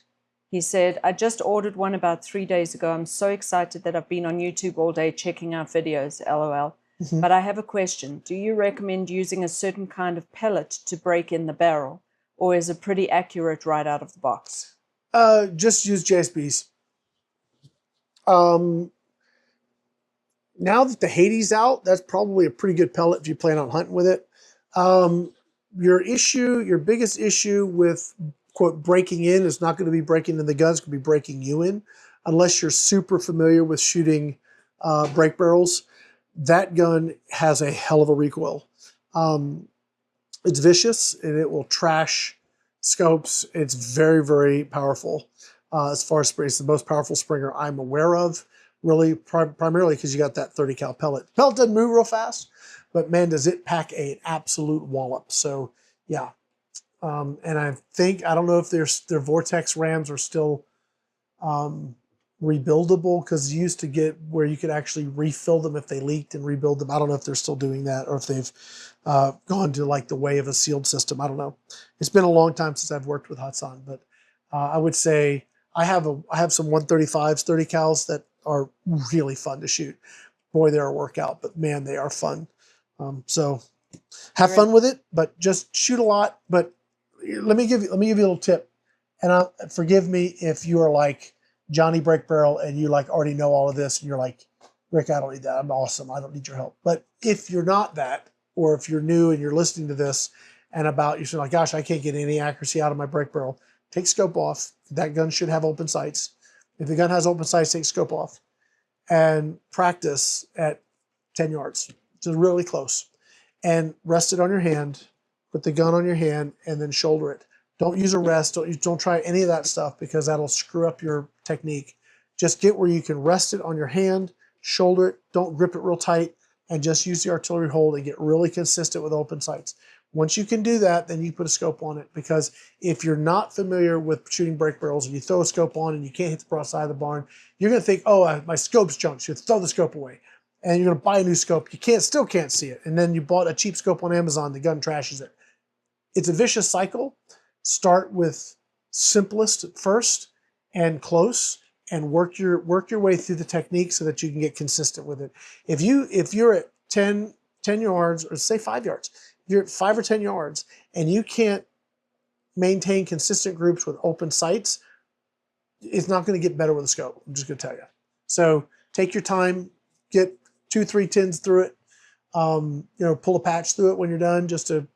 He said, I just ordered one about 3 days ago. I'm so excited that I've been on YouTube all day checking out videos, LOL. But I have a question. Do you recommend using a certain kind of pellet to break in the barrel? Or is it pretty accurate right out of the box? Just use JSBs. Now that the Hades out, that's probably a pretty good pellet if you plan on hunting with it. Your biggest issue with quote breaking in is not going to be breaking in the gun, it's going to be breaking you in, unless you're super familiar with shooting break barrels. That gun has a hell of a recoil. It's vicious and it will trash scopes. It's very, very powerful. As far as spring, it's the most powerful springer I'm aware of, really primarily because you got that 30 cal pellet. Pellet doesn't move real fast, but man, does it pack an absolute wallop. So yeah. And I don't know if their Vortex rams are still rebuildable, because you used to get where you could actually refill them if they leaked and rebuild them. I don't know if they're still doing that or if they've gone to like the way of a sealed system. I don't know. It's been a long time since I've worked with Hudson, but I would say I have some 135s, 30 cals that are really fun to shoot. Boy, they're a workout, but man, they are fun. So have fun with it, but just shoot a lot. But let me give you a little tip, and forgive me if you are like Johnny Break Barrel and you like already know all of this and you're like, Rick, I don't need that. I'm awesome. I don't need your help. But if you're not that, or if you're new and you're listening to this and you're like, gosh, I can't get any accuracy out of my break barrel, take scope off. That gun should have open sights. If the gun has open sights, take scope off and practice at 10 yards. Just really close. And rest it on your hand, put the gun on your hand, and then shoulder it. Don't use a rest. Don't try any of that stuff, because that'll screw up your technique. Just get where you can rest it on your hand, shoulder it, don't grip it real tight, and just use the artillery hold and get really consistent with open sights. Once you can do that, then you put a scope on it, because if you're not familiar with shooting break barrels and you throw a scope on and you can't hit the broad side of the barn, you're going to think, oh, my scope's junked. You throw the scope away. And you're going to buy a new scope. You still can't see it. And then you bought a cheap scope on Amazon, the gun trashes it. It's a vicious cycle. Start with simplest at first and close, and work your way through the technique so that you can get consistent with it. If you're at 10 yards, or say 5 yards, you're at 5 or 10 yards and you can't maintain consistent groups with open sights, it's not going to get better with a scope. I'm just going to tell you. So take your time, get 2-3 tins through it. Pull a patch through it when you're done, just to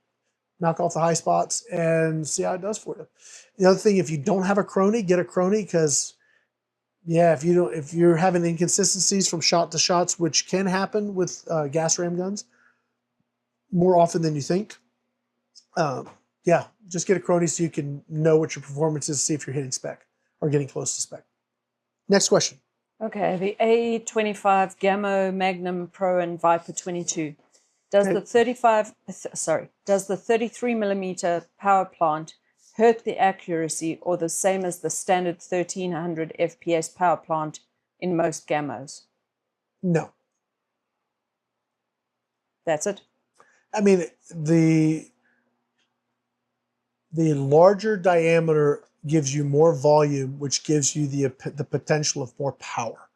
knock off the high spots and see how it does for you. The other thing, if you don't have a crony, get a crony, because if you're having inconsistencies from shot to shots, which can happen with gas ram guns more often than you think. Just get a crony so you can know what your performance is, see if you're hitting spec or getting close to spec. Next question. Okay, the A25 Gamma Magnum Pro and Viper 22. Does the 33 millimeter power plant hurt the accuracy, or the same as the standard 1300 FPS power plant in most Gammos? No. That's it? I mean, the the larger diameter gives you more volume, which gives you the potential of more power.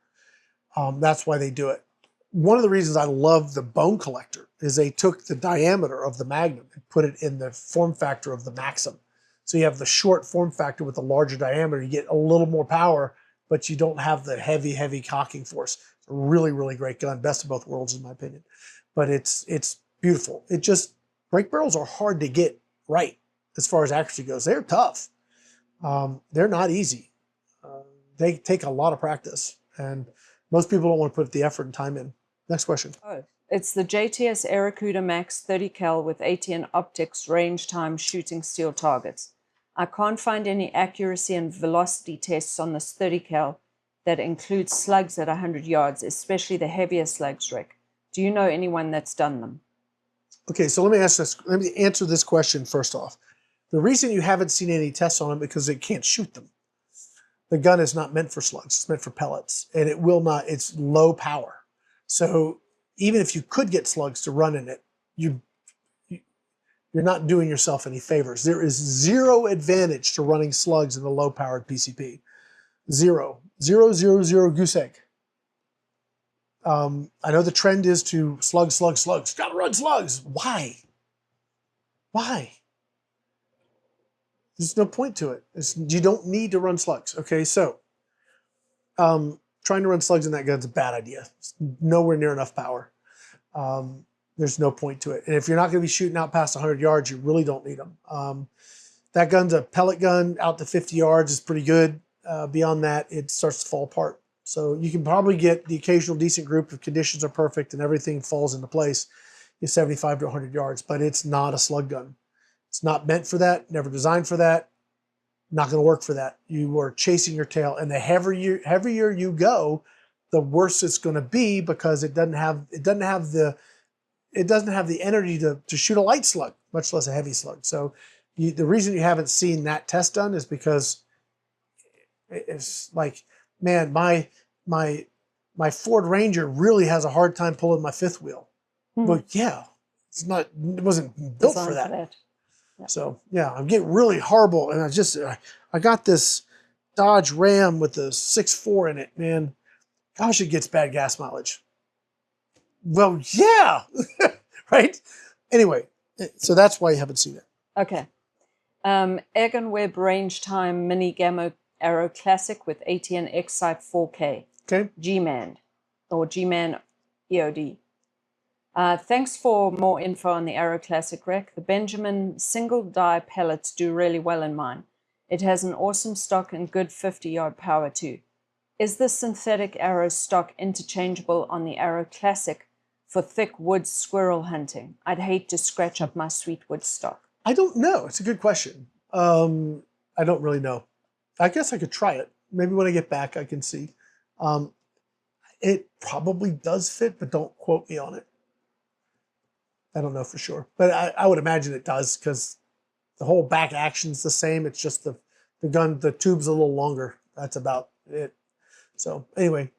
That's why they do it. One of the reasons I love the bone collector is they took the diameter of the Magnum and put it in the form factor of the Maxim. So you have the short form factor with the larger diameter. You get a little more power, but you don't have the heavy, heavy cocking force. It's a really, really great gun. Best of both worlds, in my opinion. But it's beautiful. It just, break barrels are hard to get right as far as accuracy goes. They're tough. They're not easy. They take a lot of practice, and most people don't want to put the effort and time in. Next question. Oh, it's the JTS Aerocuda Max 30 cal with ATN optics, range time, shooting steel targets. I can't find any accuracy and velocity tests on this 30 cal that includes slugs at 100 yards, especially the heavier slugs, Rick. Do you know anyone that's done them? Okay, so let me answer this question first off. The reason you haven't seen any tests on them is because it can't shoot them. The gun is not meant for slugs, it's meant for pellets, and it will not, it's low power. So even if you could get slugs to run in it, you're not doing yourself any favors. There is zero advantage to running slugs in a low-powered PCP. Zero. Zero, zero, zero goose egg. I know the trend is to slug, slug, slugs. Gotta run slugs. Why? Why? There's no point to it. You don't need to run slugs. Okay, so trying to run slugs in that gun's a bad idea. It's nowhere near enough power. There's no point to it. And if you're not going to be shooting out past 100 yards, you really don't need them. That gun's a pellet gun. Out to 50 yards is pretty good. Beyond that, it starts to fall apart. So you can probably get the occasional decent group if conditions are perfect and everything falls into place. You're 75 to 100 yards, but it's not a slug gun. It's not meant for that, never designed for that, not going to work for that. You are chasing your tail, and the heavier you go, the worse it's going to be because it doesn't have the energy to shoot a light slug, much less a heavy slug. So the reason you haven't seen that test done is because it's like, man, my Ford Ranger really has a hard time pulling my fifth wheel. But yeah, it wasn't built for that. Yeah. So yeah, I'm getting really horrible, and I got this Dodge Ram with the 6.4 in it, man. Gosh, it gets bad gas mileage. Well, yeah, right? Anyway, so that's why you haven't seen it. Okay. AirgunWeb range time mini Gamma Arrow Classic with ATN X-Sight 4K. Okay. G-Man or G-Man EOD. Thanks for more info on the Arrow Classic Rec. The Benjamin single die pellets do really well in mine. It has an awesome stock and good 50-yard power too. Is the synthetic arrow stock interchangeable on the Arrow Classic for thick woods squirrel hunting? I'd hate to scratch up my sweet wood stock. I don't know. It's a good question. I don't really know. I guess I could try it. Maybe when I get back, I can see. It probably does fit, but don't quote me on it. I don't know for sure, but I would imagine it does because the whole back action's the same. It's just the tube's a little longer. That's about it. So anyway,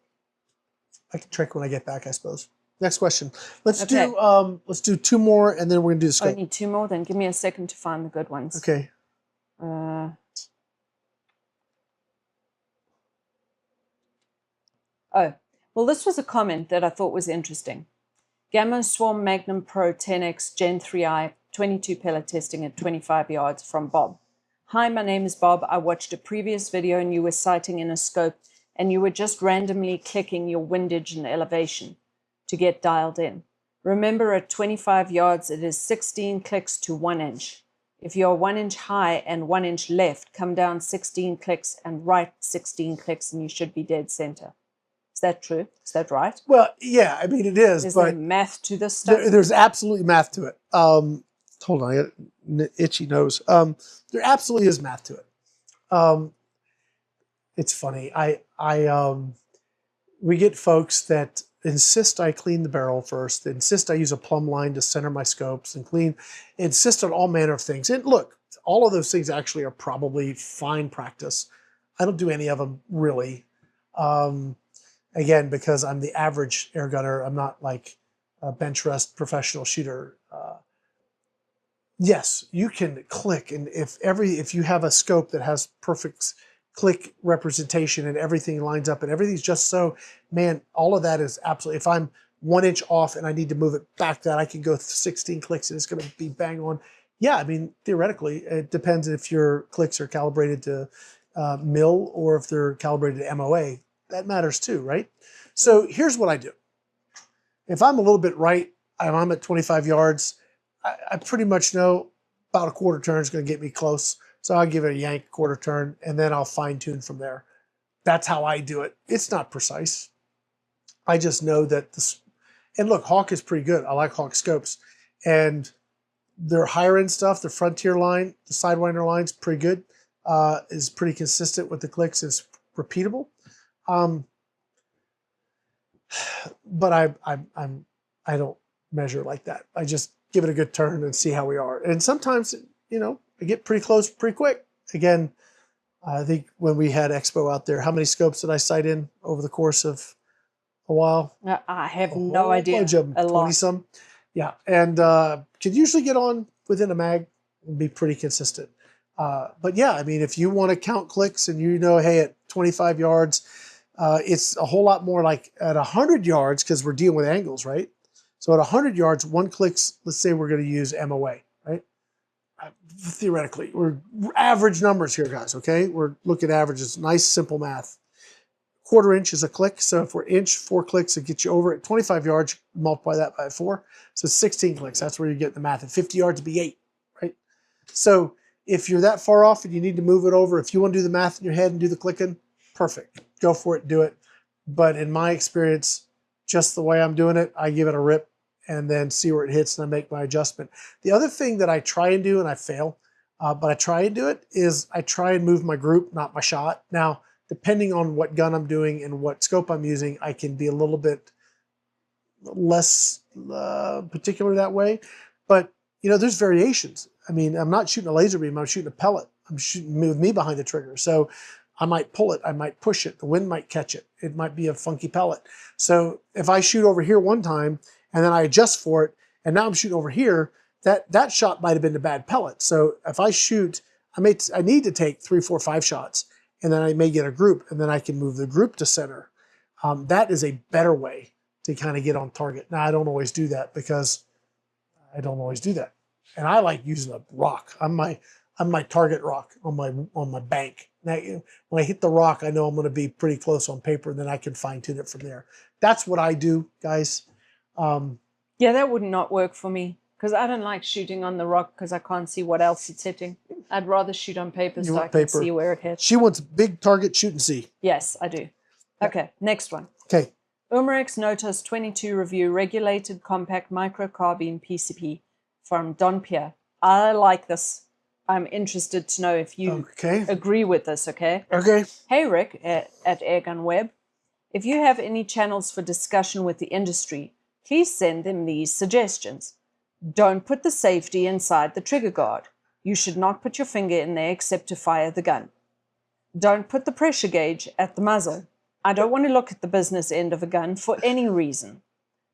I can check when I get back, I suppose. Next question. Let's do two more, and then we're gonna do the scope. I need two more. Then give me a second to find the good ones. Okay. Oh, well, this was a comment that I thought was interesting. Gamma Swarm Magnum Pro 10X Gen 3i 22 pellet testing at 25 yards from Bob. Hi, my name is Bob. I watched a previous video and you were sighting in a scope and you were just randomly clicking your windage and elevation to get dialed in. Remember, at 25 yards, it is 16 clicks to 1 inch. If you're 1 inch high and 1 inch left, come down 16 clicks and right 16 clicks and you should be dead center. Is that true? Is that right? Well, yeah, I mean, it is. Is but there math to this stuff? There's absolutely math to it. Hold on, I got an itchy nose. There absolutely is math to it. It's funny. We get folks that insist I clean the barrel first, insist I use a plumb line to center my scopes and insist on all manner of things. And look, all of those things actually are probably fine practice. I don't do any of them really. Again, because I'm the average air gunner, I'm not like a bench rest professional shooter. Yes, you can click, and if you have a scope that has perfect click representation and everything lines up and everything's just so, man, all of that is absolutely. If I'm 1 inch off and I need to move it back, that I can go 16 clicks and it's going to be bang on. Yeah, I mean theoretically, it depends if your clicks are calibrated to mil or if they're calibrated to MOA. That matters too, right? So here's what I do. If I'm a little bit right, I'm at 25 yards. I pretty much know about a quarter turn is going to get me close. So I'll give it a yank, quarter turn, and then I'll fine tune from there. That's how I do it. It's not precise. I just know that this, and look, Hawk is pretty good. I like Hawk scopes. And their higher end stuff, the Frontier line, the Sidewinder line's pretty good. Is pretty consistent with the clicks, is repeatable. But I don't measure like that. I just give it a good turn and see how we are. And sometimes, I get pretty close pretty quick. Again, I think when we had Expo out there, how many scopes did I sight in over the course of a while? I have no idea. Bunch of them, A lot. 20 some. Yeah, and could usually get on within a mag and be pretty consistent. But yeah, I mean, if you want to count clicks and hey, at 25 yards, it's a whole lot more like at 100 yards because we're dealing with angles, right? So at 100 yards, one clicks, let's say we're going to use MOA, right? Theoretically, we're average numbers here, guys, okay? We're looking at averages, nice, simple math. Quarter inch is a click, so if we're inch, 4 clicks, it gets you over at 25 yards, multiply that by 4, so 16 clicks. That's where you get the math. At 50 yards, it'd be 8, right? So if you're that far off and you need to move it over, if you want to do the math in your head and do the clicking, perfect. Go for it, do it. But in my experience, just the way I'm doing it, I give it a rip and then see where it hits and I make my adjustment. The other thing that I try and do, and I fail, but I try and do it, is I try and move my group, not my shot. Now, depending on what gun I'm doing and what scope I'm using, I can be a little bit less particular that way. But, there's variations. I mean, I'm not shooting a laser beam, I'm shooting a pellet. I'm shooting with me behind the trigger. So I might pull it, I might push it, the wind might catch it. It might be a funky pellet. So if I shoot over here one time and then I adjust for it, and now I'm shooting over here, that shot might have been a bad pellet. So if I shoot, I need to take 3, 4, 5 shots, and then I may get a group, and then I can move the group to center. That is a better way to kind of get on target. Now, I don't always do that because I don't always do that. And I like using a rock. I'm my target rock on my bank. Now, when I hit the rock, I know I'm going to be pretty close on paper, and then I can fine tune it from there. That's what I do, guys. Yeah, that would not work for me because I don't like shooting on the rock because I can't see what else it's hitting. I'd rather shoot on paper so I can see where it hits. She wants big target, shoot and see. Yes, I do. Okay, next one. Okay. Umarex Notus 22 review, regulated compact microcarbine PCP from Don Pierre. I like this. I'm interested to know if you agree with this, okay? Okay. Hey, Rick at AirgunWeb. If you have any channels for discussion with the industry, please send them these suggestions. Don't put the safety inside the trigger guard. You should not put your finger in there except to fire the gun. Don't put the pressure gauge at the muzzle. I don't want to look at the business end of a gun for any reason.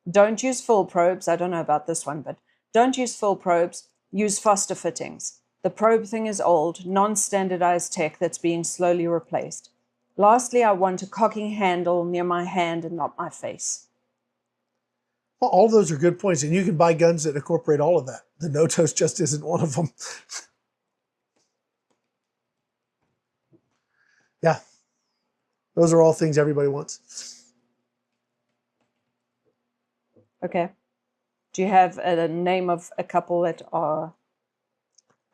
Don't use full probes. I don't know about this one, but don't use full probes. Use Foster fittings. The probe thing is old, non-standardized tech that's being slowly replaced. Lastly, I want a cocking handle near my hand and not my face. Well, all those are good points, and you can buy guns that incorporate all of that. The Notos just isn't one of them. Yeah. Those are all things everybody wants. Okay. Do you have a name of a couple that are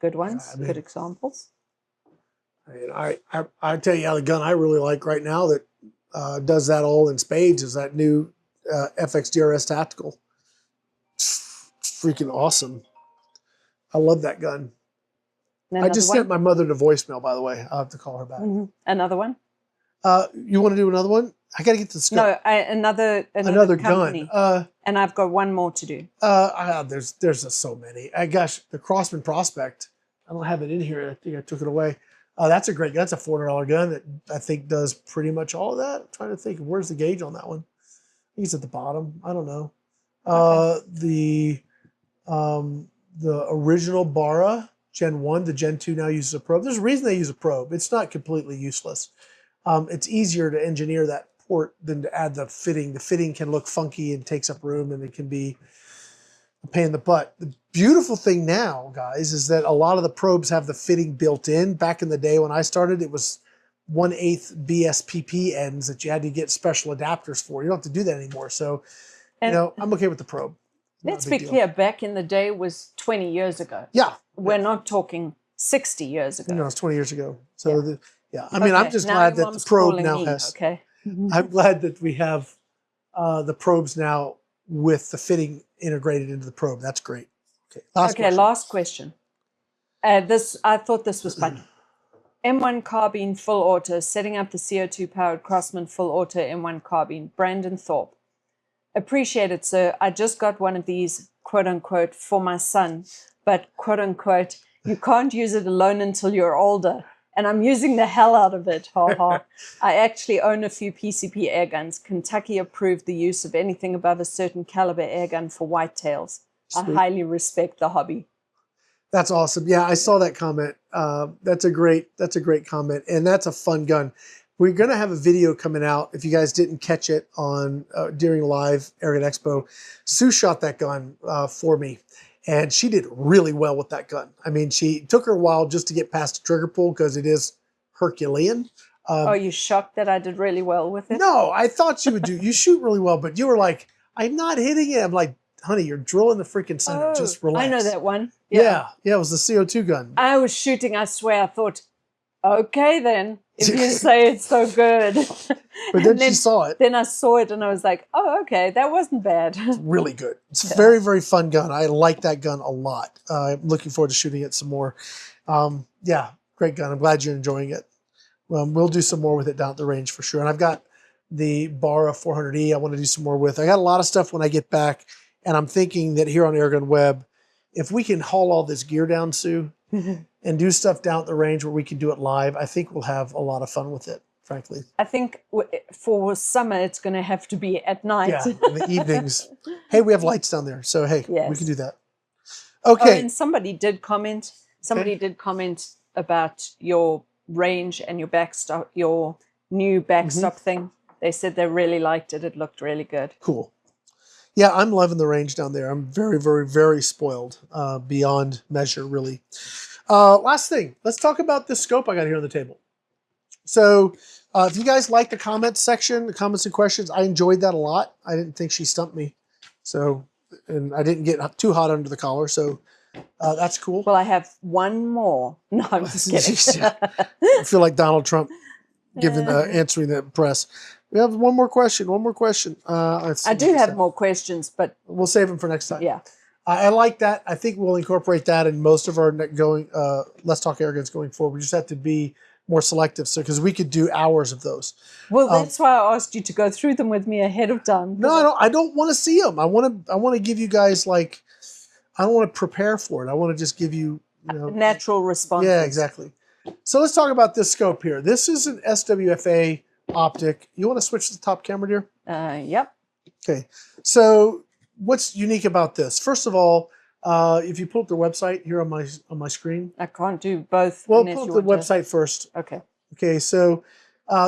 good ones, good examples? I tell you, the gun I really like right now that does that all in spades is that new FX DRS Tactical. It's freaking awesome. I love that gun. I just sent my mother to voicemail, by the way. I'll have to call her back. Mm-hmm. Another one? You want to do another one? I got to get to the scope. No, another company. gun. And I've got one more to do. There's just so many. Gosh, the Crossman Prospect. I don't have it in here. I think I took it away. That's a great gun. That's a $400 gun that I think does pretty much all of that. I'm trying to think, where's the gauge on that one? I think it's at the bottom. I don't know. Okay. the original Bara Gen 1, the Gen 2 now uses a probe. There's a reason they use a probe. It's not completely useless. It's easier to engineer that port than to add the fitting. The fitting can look funky and takes up room, and it can be a pain in the butt. The beautiful thing now, guys, is that a lot of the probes have the fitting built in. Back in the day when I started, it was 1/8 BSPP ends that you had to get special adapters for. You don't have to do that anymore. So, And I'm okay with the probe. let's be clear, back in the day was 20 years ago. Yeah. We're not talking 60 years ago. No, it's 20 years ago. So, yeah. I mean, I'm just glad that the probe now has. Okay. I'm glad that we have the probes now with the fitting integrated into the probe. That's great. Okay, last question. I thought this was fun. M1 carbine full auto, setting up the CO2 powered Crossman full auto M1 carbine. Brandon Thorpe. Appreciate it, sir. I just got one of these, quote unquote, for my son, but quote unquote, you can't use it alone until you're older. And I'm using the hell out of it. Ha ha. I actually own a few PCP airguns. Kentucky approved the use of anything above a certain caliber airgun for whitetails. I highly respect the hobby. That's awesome. Yeah, I saw that comment. That's a great comment, and that's a fun gun. We're going to have a video coming out. If you guys didn't catch it on during live Airgun Expo, Sue shot that gun for me, and she did really well with that gun. I mean, she took her a while just to get past the trigger pull because it is Herculean. Are you shocked that I did really well with it? No, I thought you would do. You shoot really well, but you were like, I'm not hitting it. I'm like, honey, you're drilling the freaking center. Just relax. I know that one. Yeah, it was the CO2 gun. I was shooting, I swear. I thought, okay then, if you say it's so good. But then she saw it. Then I saw it and I was like, oh, okay, that wasn't bad. It's really good. It's a very, very fun gun. I like that gun a lot. I'm looking forward to shooting it some more. Yeah, great gun. I'm glad you're enjoying it. We'll do some more with it down at the range for sure. And I've got the Bara 400E I want to do some more with. I got a lot of stuff when I get back, and I'm thinking that here on AirgunWeb, if we can haul all this gear down, Sue, and do stuff down at the range where we can do it live, I think we'll have a lot of fun with it, frankly. I think for summer, it's going to have to be at night. Yeah, in the evenings. Hey, we have lights down there, so hey, yes. We can do that. Okay. Oh, and somebody did comment. Somebody did comment about your range and your backstop, your new backstop thing. They said they really liked it. It looked really good. Cool. Yeah, I'm loving the range down there. I'm very, very, very spoiled beyond measure, really. Last thing, let's talk about this scope I got here on the table. So if you guys like the comments section, the comments and questions, I enjoyed that a lot. I didn't think she stumped me. So, and I didn't get too hot under the collar. So that's cool. Well, I have one more. No, I'm just kidding. I feel like Donald Trump answering the press. We have one more question. I do have more questions, but we'll save them for next time. Yeah. I like that. I think we'll incorporate that in most of our Let's Talk Airguns going forward. We just have to be more selective, because we could do hours of those. Well, that's why I asked you to go through them with me ahead of time. No, I don't want to see them. I want to give you guys I don't want to prepare for it. I want to just give you, natural response. Yeah, exactly. So let's talk about this scope here. This is an SWFA optic. You want to switch to the top camera, dear? Yep. Okay. So what's unique about this? First of all, if you pull up their website here on my screen. I can't do both. Well, pull up the website first. Okay. Okay. So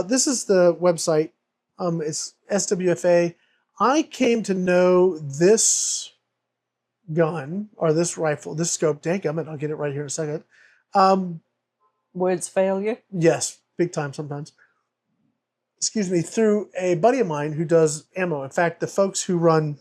this is the website. It's SWFA. I came to know this gun or this rifle, this scope. Dadgummit, I'll get it right here in a second. Words fail you? Yes, big time sometimes. Excuse me, through a buddy of mine who does ammo. In fact, the folks who run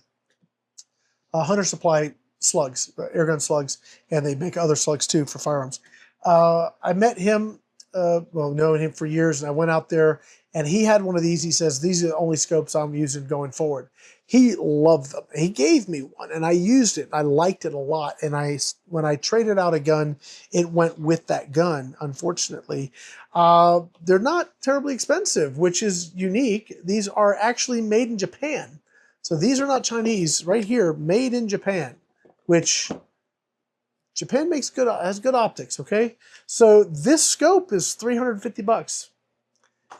Hunter Supply slugs, airgun slugs, and they make other slugs too for firearms. I met him, knowing him for years, and I went out there, and he had one of these. He says, these are the only scopes I'm using going forward. He loved them. He gave me one, and I used it. I liked it a lot, and when I traded out a gun, it went with that gun, unfortunately. They're not terribly expensive, which is unique. These are actually made in Japan. So these are not Chinese. Right here, made in Japan, which Japan has good optics, okay? So this scope is $350,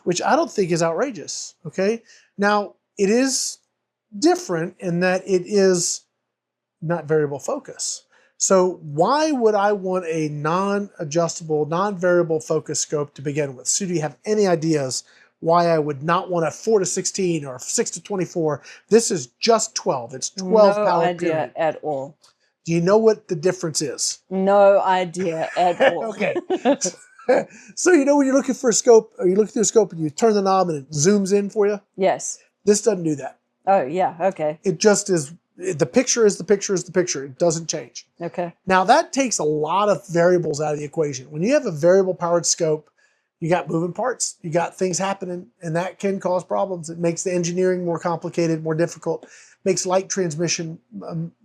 which I don't think is outrageous, okay? Now, it is different in that it is not variable focus. So why would I want a non-adjustable, non-variable focus scope to begin with? So do you have any ideas why I would not want a 4 to 16 or 6 to 24? This is just 12. It's 12 No power idea period. at all. Do you know what the difference is? No idea at all. Okay. So you know when you're looking for a scope, or you look through a scope and you turn the knob and it zooms in for you? Yes. This doesn't do that. Oh, yeah. Okay. It just is, the picture is the picture is the picture. It doesn't change. Okay. Now that takes a lot of variables out of the equation. When you have a variable powered scope, you got moving parts, you got things happening, and that can cause problems. It makes the engineering more complicated, more difficult, makes light transmission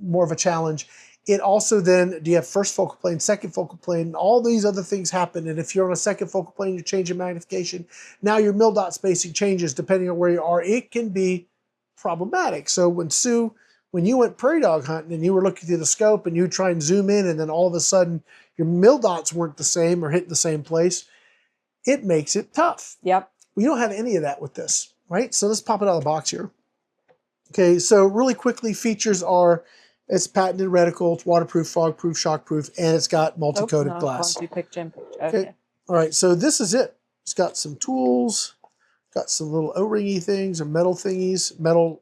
more of a challenge. It also then, do you have first focal plane, second focal plane, all these other things happen. And if you're on a second focal plane, you change your magnification. Now your mil dot spacing changes depending on where you are. It can be problematic. So when Sue, when you went prairie dog hunting and you were looking through the scope and you try and zoom in and then all of a sudden your mil dots weren't the same or hitting the same place, it makes it tough. Yep. We don't have any of that with this, right? So let's pop it out of the box here. Okay, so really quickly, features are, it's patented reticle, it's waterproof, fog-proof, shock-proof, and it's got multi-coated glass. Can't do picture in picture. Okay. All right, so this is it. It's got some tools, got some little O-ringy things or metal thingies, metal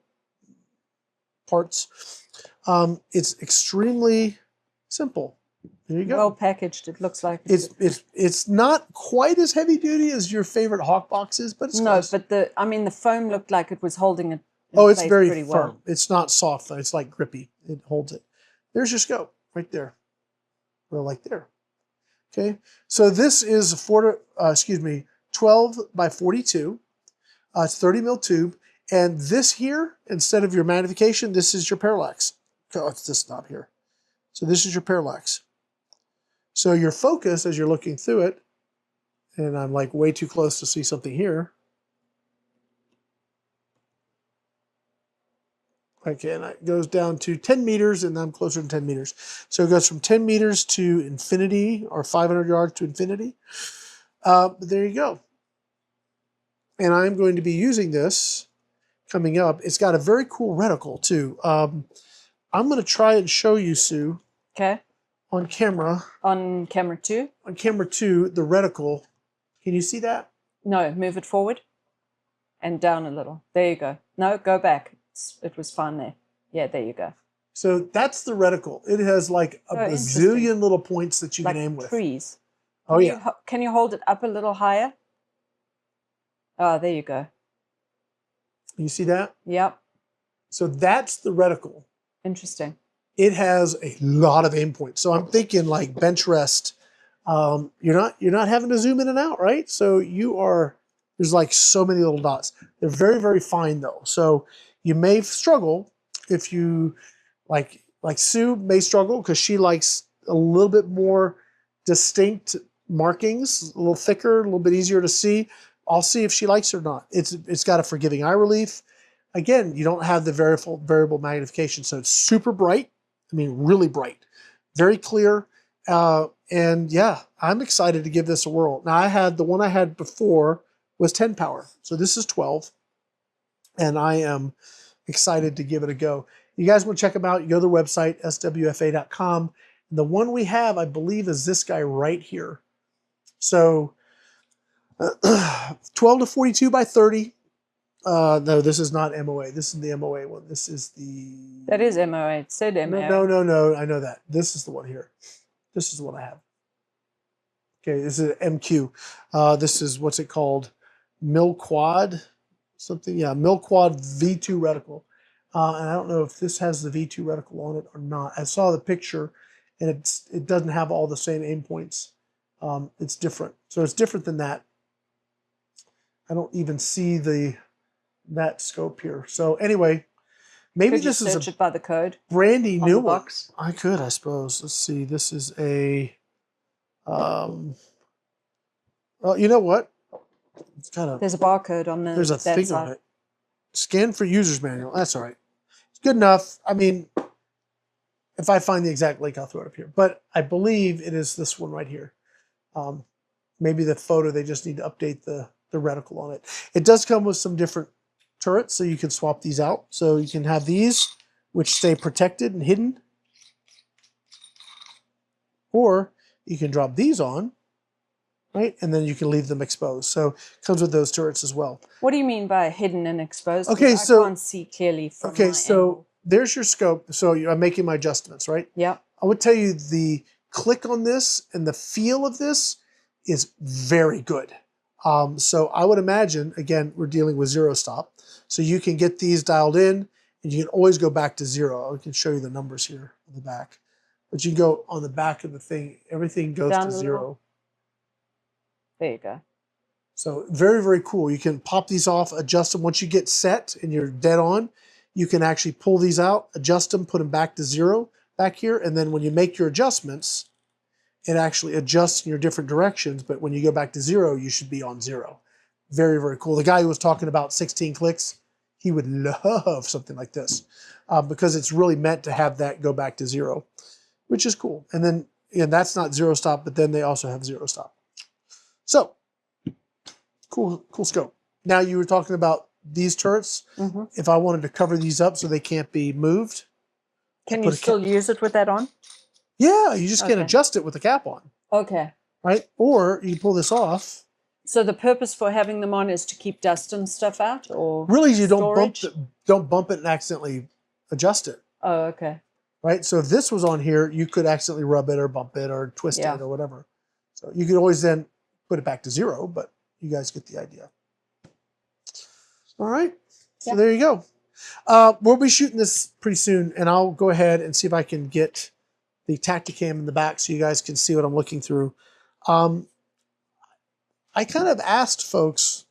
parts. It's extremely simple. There you go. Well packaged, it looks like. It's not quite as heavy duty as your favorite Hawk box is, but it's no, close. but the foam looked like it was holding it. Oh, it's very pretty firm. well. It's not soft though. It's like grippy. It holds it. There's your scope right there. Well, like there. Okay. So this is a 12 by 42. It's 30 mil tube, and this here, instead of your magnification, this is your parallax. Oh, it's this knob here. So this is your parallax. So your focus as you're looking through it, and I'm like way too close to see something here. Okay, and it goes down to 10 meters, and I'm closer to 10 meters. So it goes from 10 meters to infinity, or 500 yards to infinity. But there you go. And I'm going to be using this coming up. It's got a very cool reticle, too. I'm going to try and show you, Sue. Okay. On camera. On camera 2? On camera 2, the reticle. Can you see that? No, move it forward and down a little. There you go. No, go back. It was fine there. Yeah, there you go. So that's the reticle. It has like a bazillion little points that you can aim with. Trees. Oh, yeah. Can you hold it up a little higher? Oh, there you go. You see that? Yep. So that's the reticle. Interesting. It has a lot of aim points. So I'm thinking like bench rest. You're not having to zoom in and out, right? So there's like so many little dots. They're very, very fine though. So you may struggle if you like Sue may struggle because she likes a little bit more distinct markings, a little thicker, a little bit easier to see. I'll see if she likes it or not. It's got a forgiving eye relief. Again, you don't have the variable magnification, so it's super bright. I mean, really bright, very clear. And yeah, I'm excited to give this a whirl. Now the one I had before was 10 power. So this is 12. And I am excited to give it a go. You guys want to check them out, you go to the website, SWFA.com. And the one we have, I believe, is this guy right here. So 12 to 42 by 30. No, this is not MOA. This is the MOA one. This is the... That is MOA. It said MOA. No. I know that. This is the one here. This is the one I have. Okay, this is an MQ. This is, what's it called? Mil Quad? Something, yeah, Mil Quad V2 reticle. And I don't know if this has the V2 reticle on it or not. I saw the picture, and it doesn't have all the same aim points. It's different. So it's different than that. I don't even see that scope here. So anyway, maybe this is search it by the code. Brandy new one. Box? I could, I suppose. Let's see. This is a. Well, you know what? It's got a. There's a barcode on the. There's a thing on it. Scan for user's manual. That's all right. It's good enough. I mean, if I find the exact link, I'll throw it up here. But I believe it is this one right here. Maybe the photo, they just need to update the reticle on it. It does come with some different turrets, so you can swap these out. So you can have these, which stay protected and hidden. Or you can drop these on, right? And then you can leave them exposed. So it comes with those turrets as well. What do you mean by hidden and exposed? Okay, 'Cause so I can't see clearly from okay, my so angle. there's your scope. So I'm making my adjustments, right? Yeah. I would tell you the click on this and the feel of this is very good. So I would imagine, again, we're dealing with zero stop. So you can get these dialed in and you can always go back to zero. I can show you the numbers here on the back. But you can go on the back of the thing, everything goes Down to a little. zero. There you go. So very, very cool. You can pop these off, adjust them. Once you get set and you're dead on, you can actually pull these out, adjust them, put them back to zero back here. And then when you make your adjustments, it actually adjusts in your different directions. But when you go back to zero, you should be on zero. Very, very cool. The guy who was talking about 16 clicks, he would love something like this because it's really meant to have that go back to zero, which is cool. And then, and that's not zero stop, but then they also have zero stop. So cool scope. Now you were talking about these turrets. Mm-hmm. If I wanted to cover these up so they can't be moved. Can you still use it with that on? Yeah, you just can't adjust it with the cap on. Okay. Right? Or you pull this off. So the purpose for having them on is to keep dust and stuff out, or really you storage? don't bump it and accidentally adjust it. Oh, okay. Right? So if this was on here, you could accidentally rub it or bump it or twist it or whatever. So you could always then put it back to zero, but you guys get the idea. All right. So there you go. We'll be shooting this pretty soon, and I'll go ahead and see if I can get the Tacticam in the back so you guys can see what I'm looking through. I kind of asked folks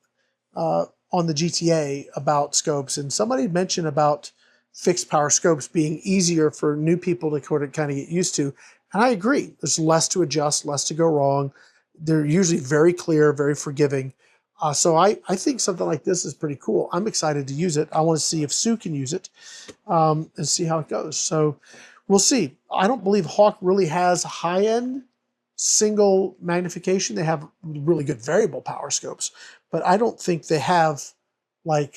on the GTA about scopes, and somebody mentioned about fixed power scopes being easier for new people to kind of get used to. And I agree. There's less to adjust, less to go wrong. They're usually very clear, very forgiving. So I think something like this is pretty cool. I'm excited to use it. I want to see if Sue can use it and see how it goes. So we'll see. I don't believe Hawk really has high-end single magnification. They have really good variable power scopes, but I don't think they have like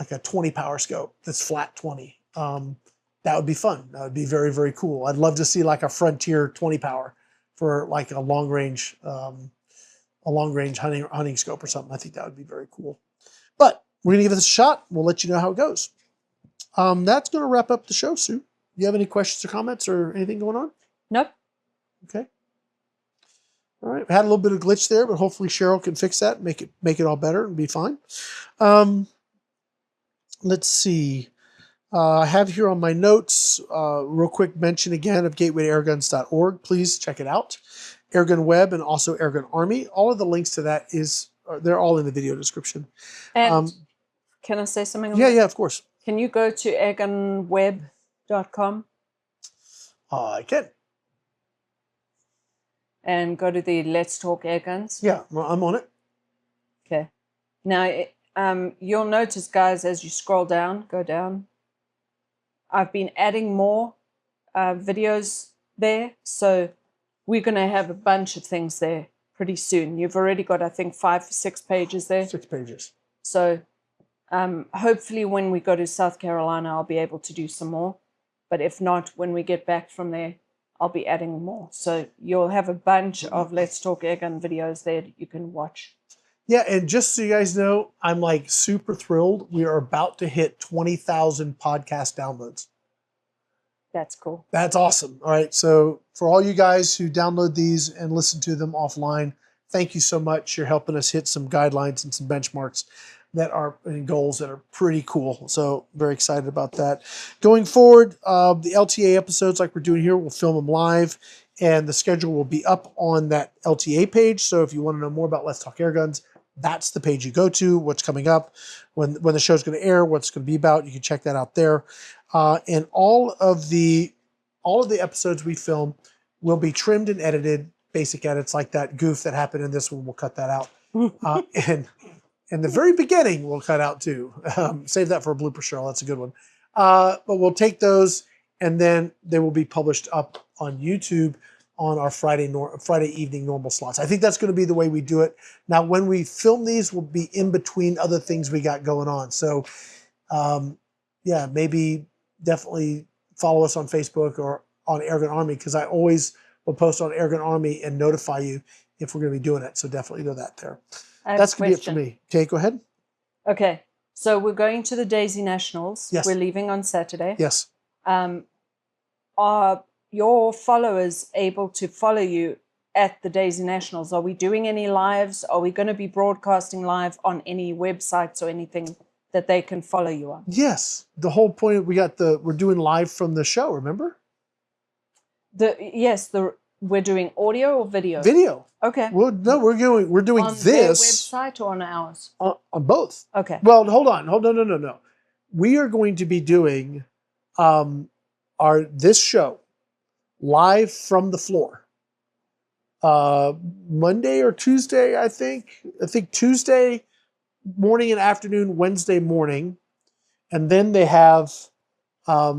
a 20 power scope that's flat 20. That would be fun. That would be very, very cool. I'd love to see like a Frontier 20 power for like a long range hunting scope or something. I think that would be very cool. But we're gonna give this a shot. We'll let you know how it goes. That's gonna wrap up the show, Sue. Do you have any questions or comments or anything going on? Nope. Okay. All right. We had a little bit of glitch there, but hopefully Cheryl can fix that, make it all better and be fine. Let's see. I have here on my notes, real quick mention again of gateway-to-airguns.org. Please check it out. AirgunWeb and also Airgun Army. All of the links to that they're all in the video description. And can I say something? Yeah, of course. Can you go to airgunweb.com? I can. And go to the Let's Talk Airguns? Yeah, I'm on it. Okay. Now, you'll notice, guys, as you scroll down, go down, I've been adding more videos there. So we're going to have a bunch of things there pretty soon. You've already got, I think, 5 or 6 pages there. 6 pages. So hopefully when we go to South Carolina, I'll be able to do some more. But if not, when we get back from there, I'll be adding more. So you'll have a bunch of Let's Talk Airgun videos there that you can watch. Yeah, and just so you guys know, I'm like super thrilled. We are about to hit 20,000 podcast downloads. That's cool. That's awesome. All right, so for all you guys who download these and listen to them offline, thank you so much. You're helping us hit some guidelines and some benchmarks that are and goals that are pretty cool. So very excited about that. Going forward, the LTA episodes like we're doing here, we'll film them live, and the schedule will be up on that LTA page. So if you want to know more about Let's Talk Airguns, that's the page you go to, what's coming up, when the show's going to air, what's going to be about. You can check that out there. And all of the episodes we film will be trimmed and edited, basic edits like that goof that happened in this one. We'll cut that out. And the very beginning we'll cut out too. Save that for a blooper show. That's a good one. But we'll take those and then they will be published up on YouTube on our Friday evening normal slots. I think that's going to be the way we do it. Now, when we film these, we'll be in between other things we got going on. So, yeah, maybe definitely follow us on Facebook or on Airgun Army, because I always will post on Airgun Army and notify you if we're going to be doing it. So definitely know that there. That's going to be it for me. Okay, go ahead. Okay, so we're going to the Daisy Nationals. Yes. We're leaving on Saturday. Yes. Are your followers able to follow you at the Daisy Nationals? Are we doing any lives? Are we going to be broadcasting live on any websites or anything that they can follow you on? Yes. The whole point, we're doing live from the show, remember? We're doing audio or video? Video. Okay. Well, no, we're doing on this. their website or on ours? On both. Okay. Well, hold on. No. We are going to be doing this show live from the floor. Monday or Tuesday, I think. I think Tuesday morning and afternoon, Wednesday morning. And then they have, I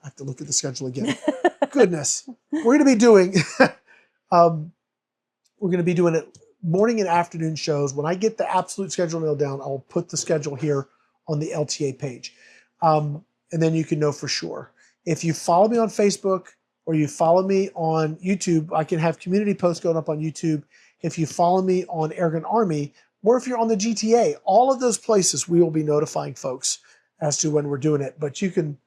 have to look at the schedule again. Goodness. We're going to be doing, it morning and afternoon shows. When I get the absolute schedule nailed down, I'll put the schedule here on the LTA page. And then you can know for sure. If you follow me on Facebook or you follow me on YouTube, I can have community posts going up on YouTube. If you follow me on Airgun Army, or if you're on the GTA, all of those places, we will be notifying folks as to when we're doing it. But you can,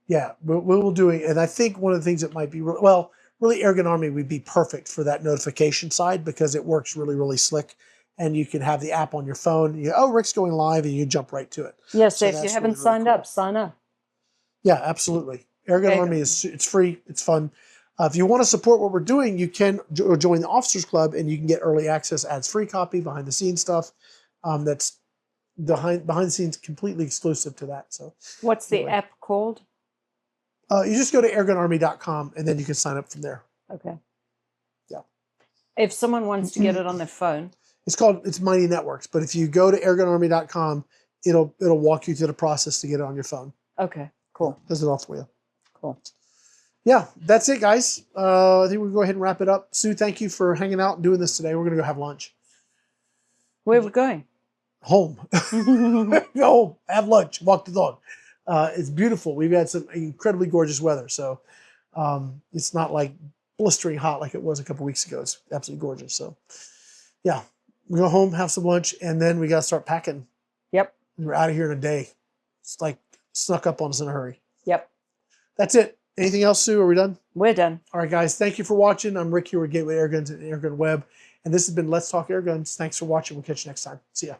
yeah, we will do it. And I think one of the things that might be, really Airgun Army would be perfect for that notification side because it works really, really slick. And you can have the app on your phone. Rick's going live, and you jump right to it. Yes, so if you haven't signed up, sign up. Yeah, absolutely. Airgun Army it's free. It's fun. If you want to support what we're doing, you can join the Officers Club, and you can get early access, ads-free copy, behind-the-scenes stuff. That's behind the scenes, completely exclusive to that. So, what's the app called? You just go to airgunarmy.com, and then you can sign up from there. Okay. Yeah. If someone wants to get it on their phone, it's Mighty Networks. But if you go to airgunarmy.com, it'll walk you through the process to get it on your phone. Okay. Cool. Does it all for you. Cool. Yeah, that's it, guys. I think we'll go ahead and wrap it up. Sue, thank you for hanging out and doing this today. We're going to go have lunch. Where are we going? Home. Go home, have lunch, walk the dog. It's beautiful. We've had some incredibly gorgeous weather. So it's not like blistering hot like it was a couple weeks ago. It's absolutely gorgeous. So yeah, we go home, have some lunch, and then we got to start packing. Yep. We're out of here in a day. It's like snuck up on us in a hurry. Yep. That's it. Anything else, Sue? Are we done? We're done. All right, guys. Thank you for watching. I'm Rick here with Gateway Airguns and AirgunWeb. And this has been Let's Talk Airguns. Thanks for watching. We'll catch you next time. See ya.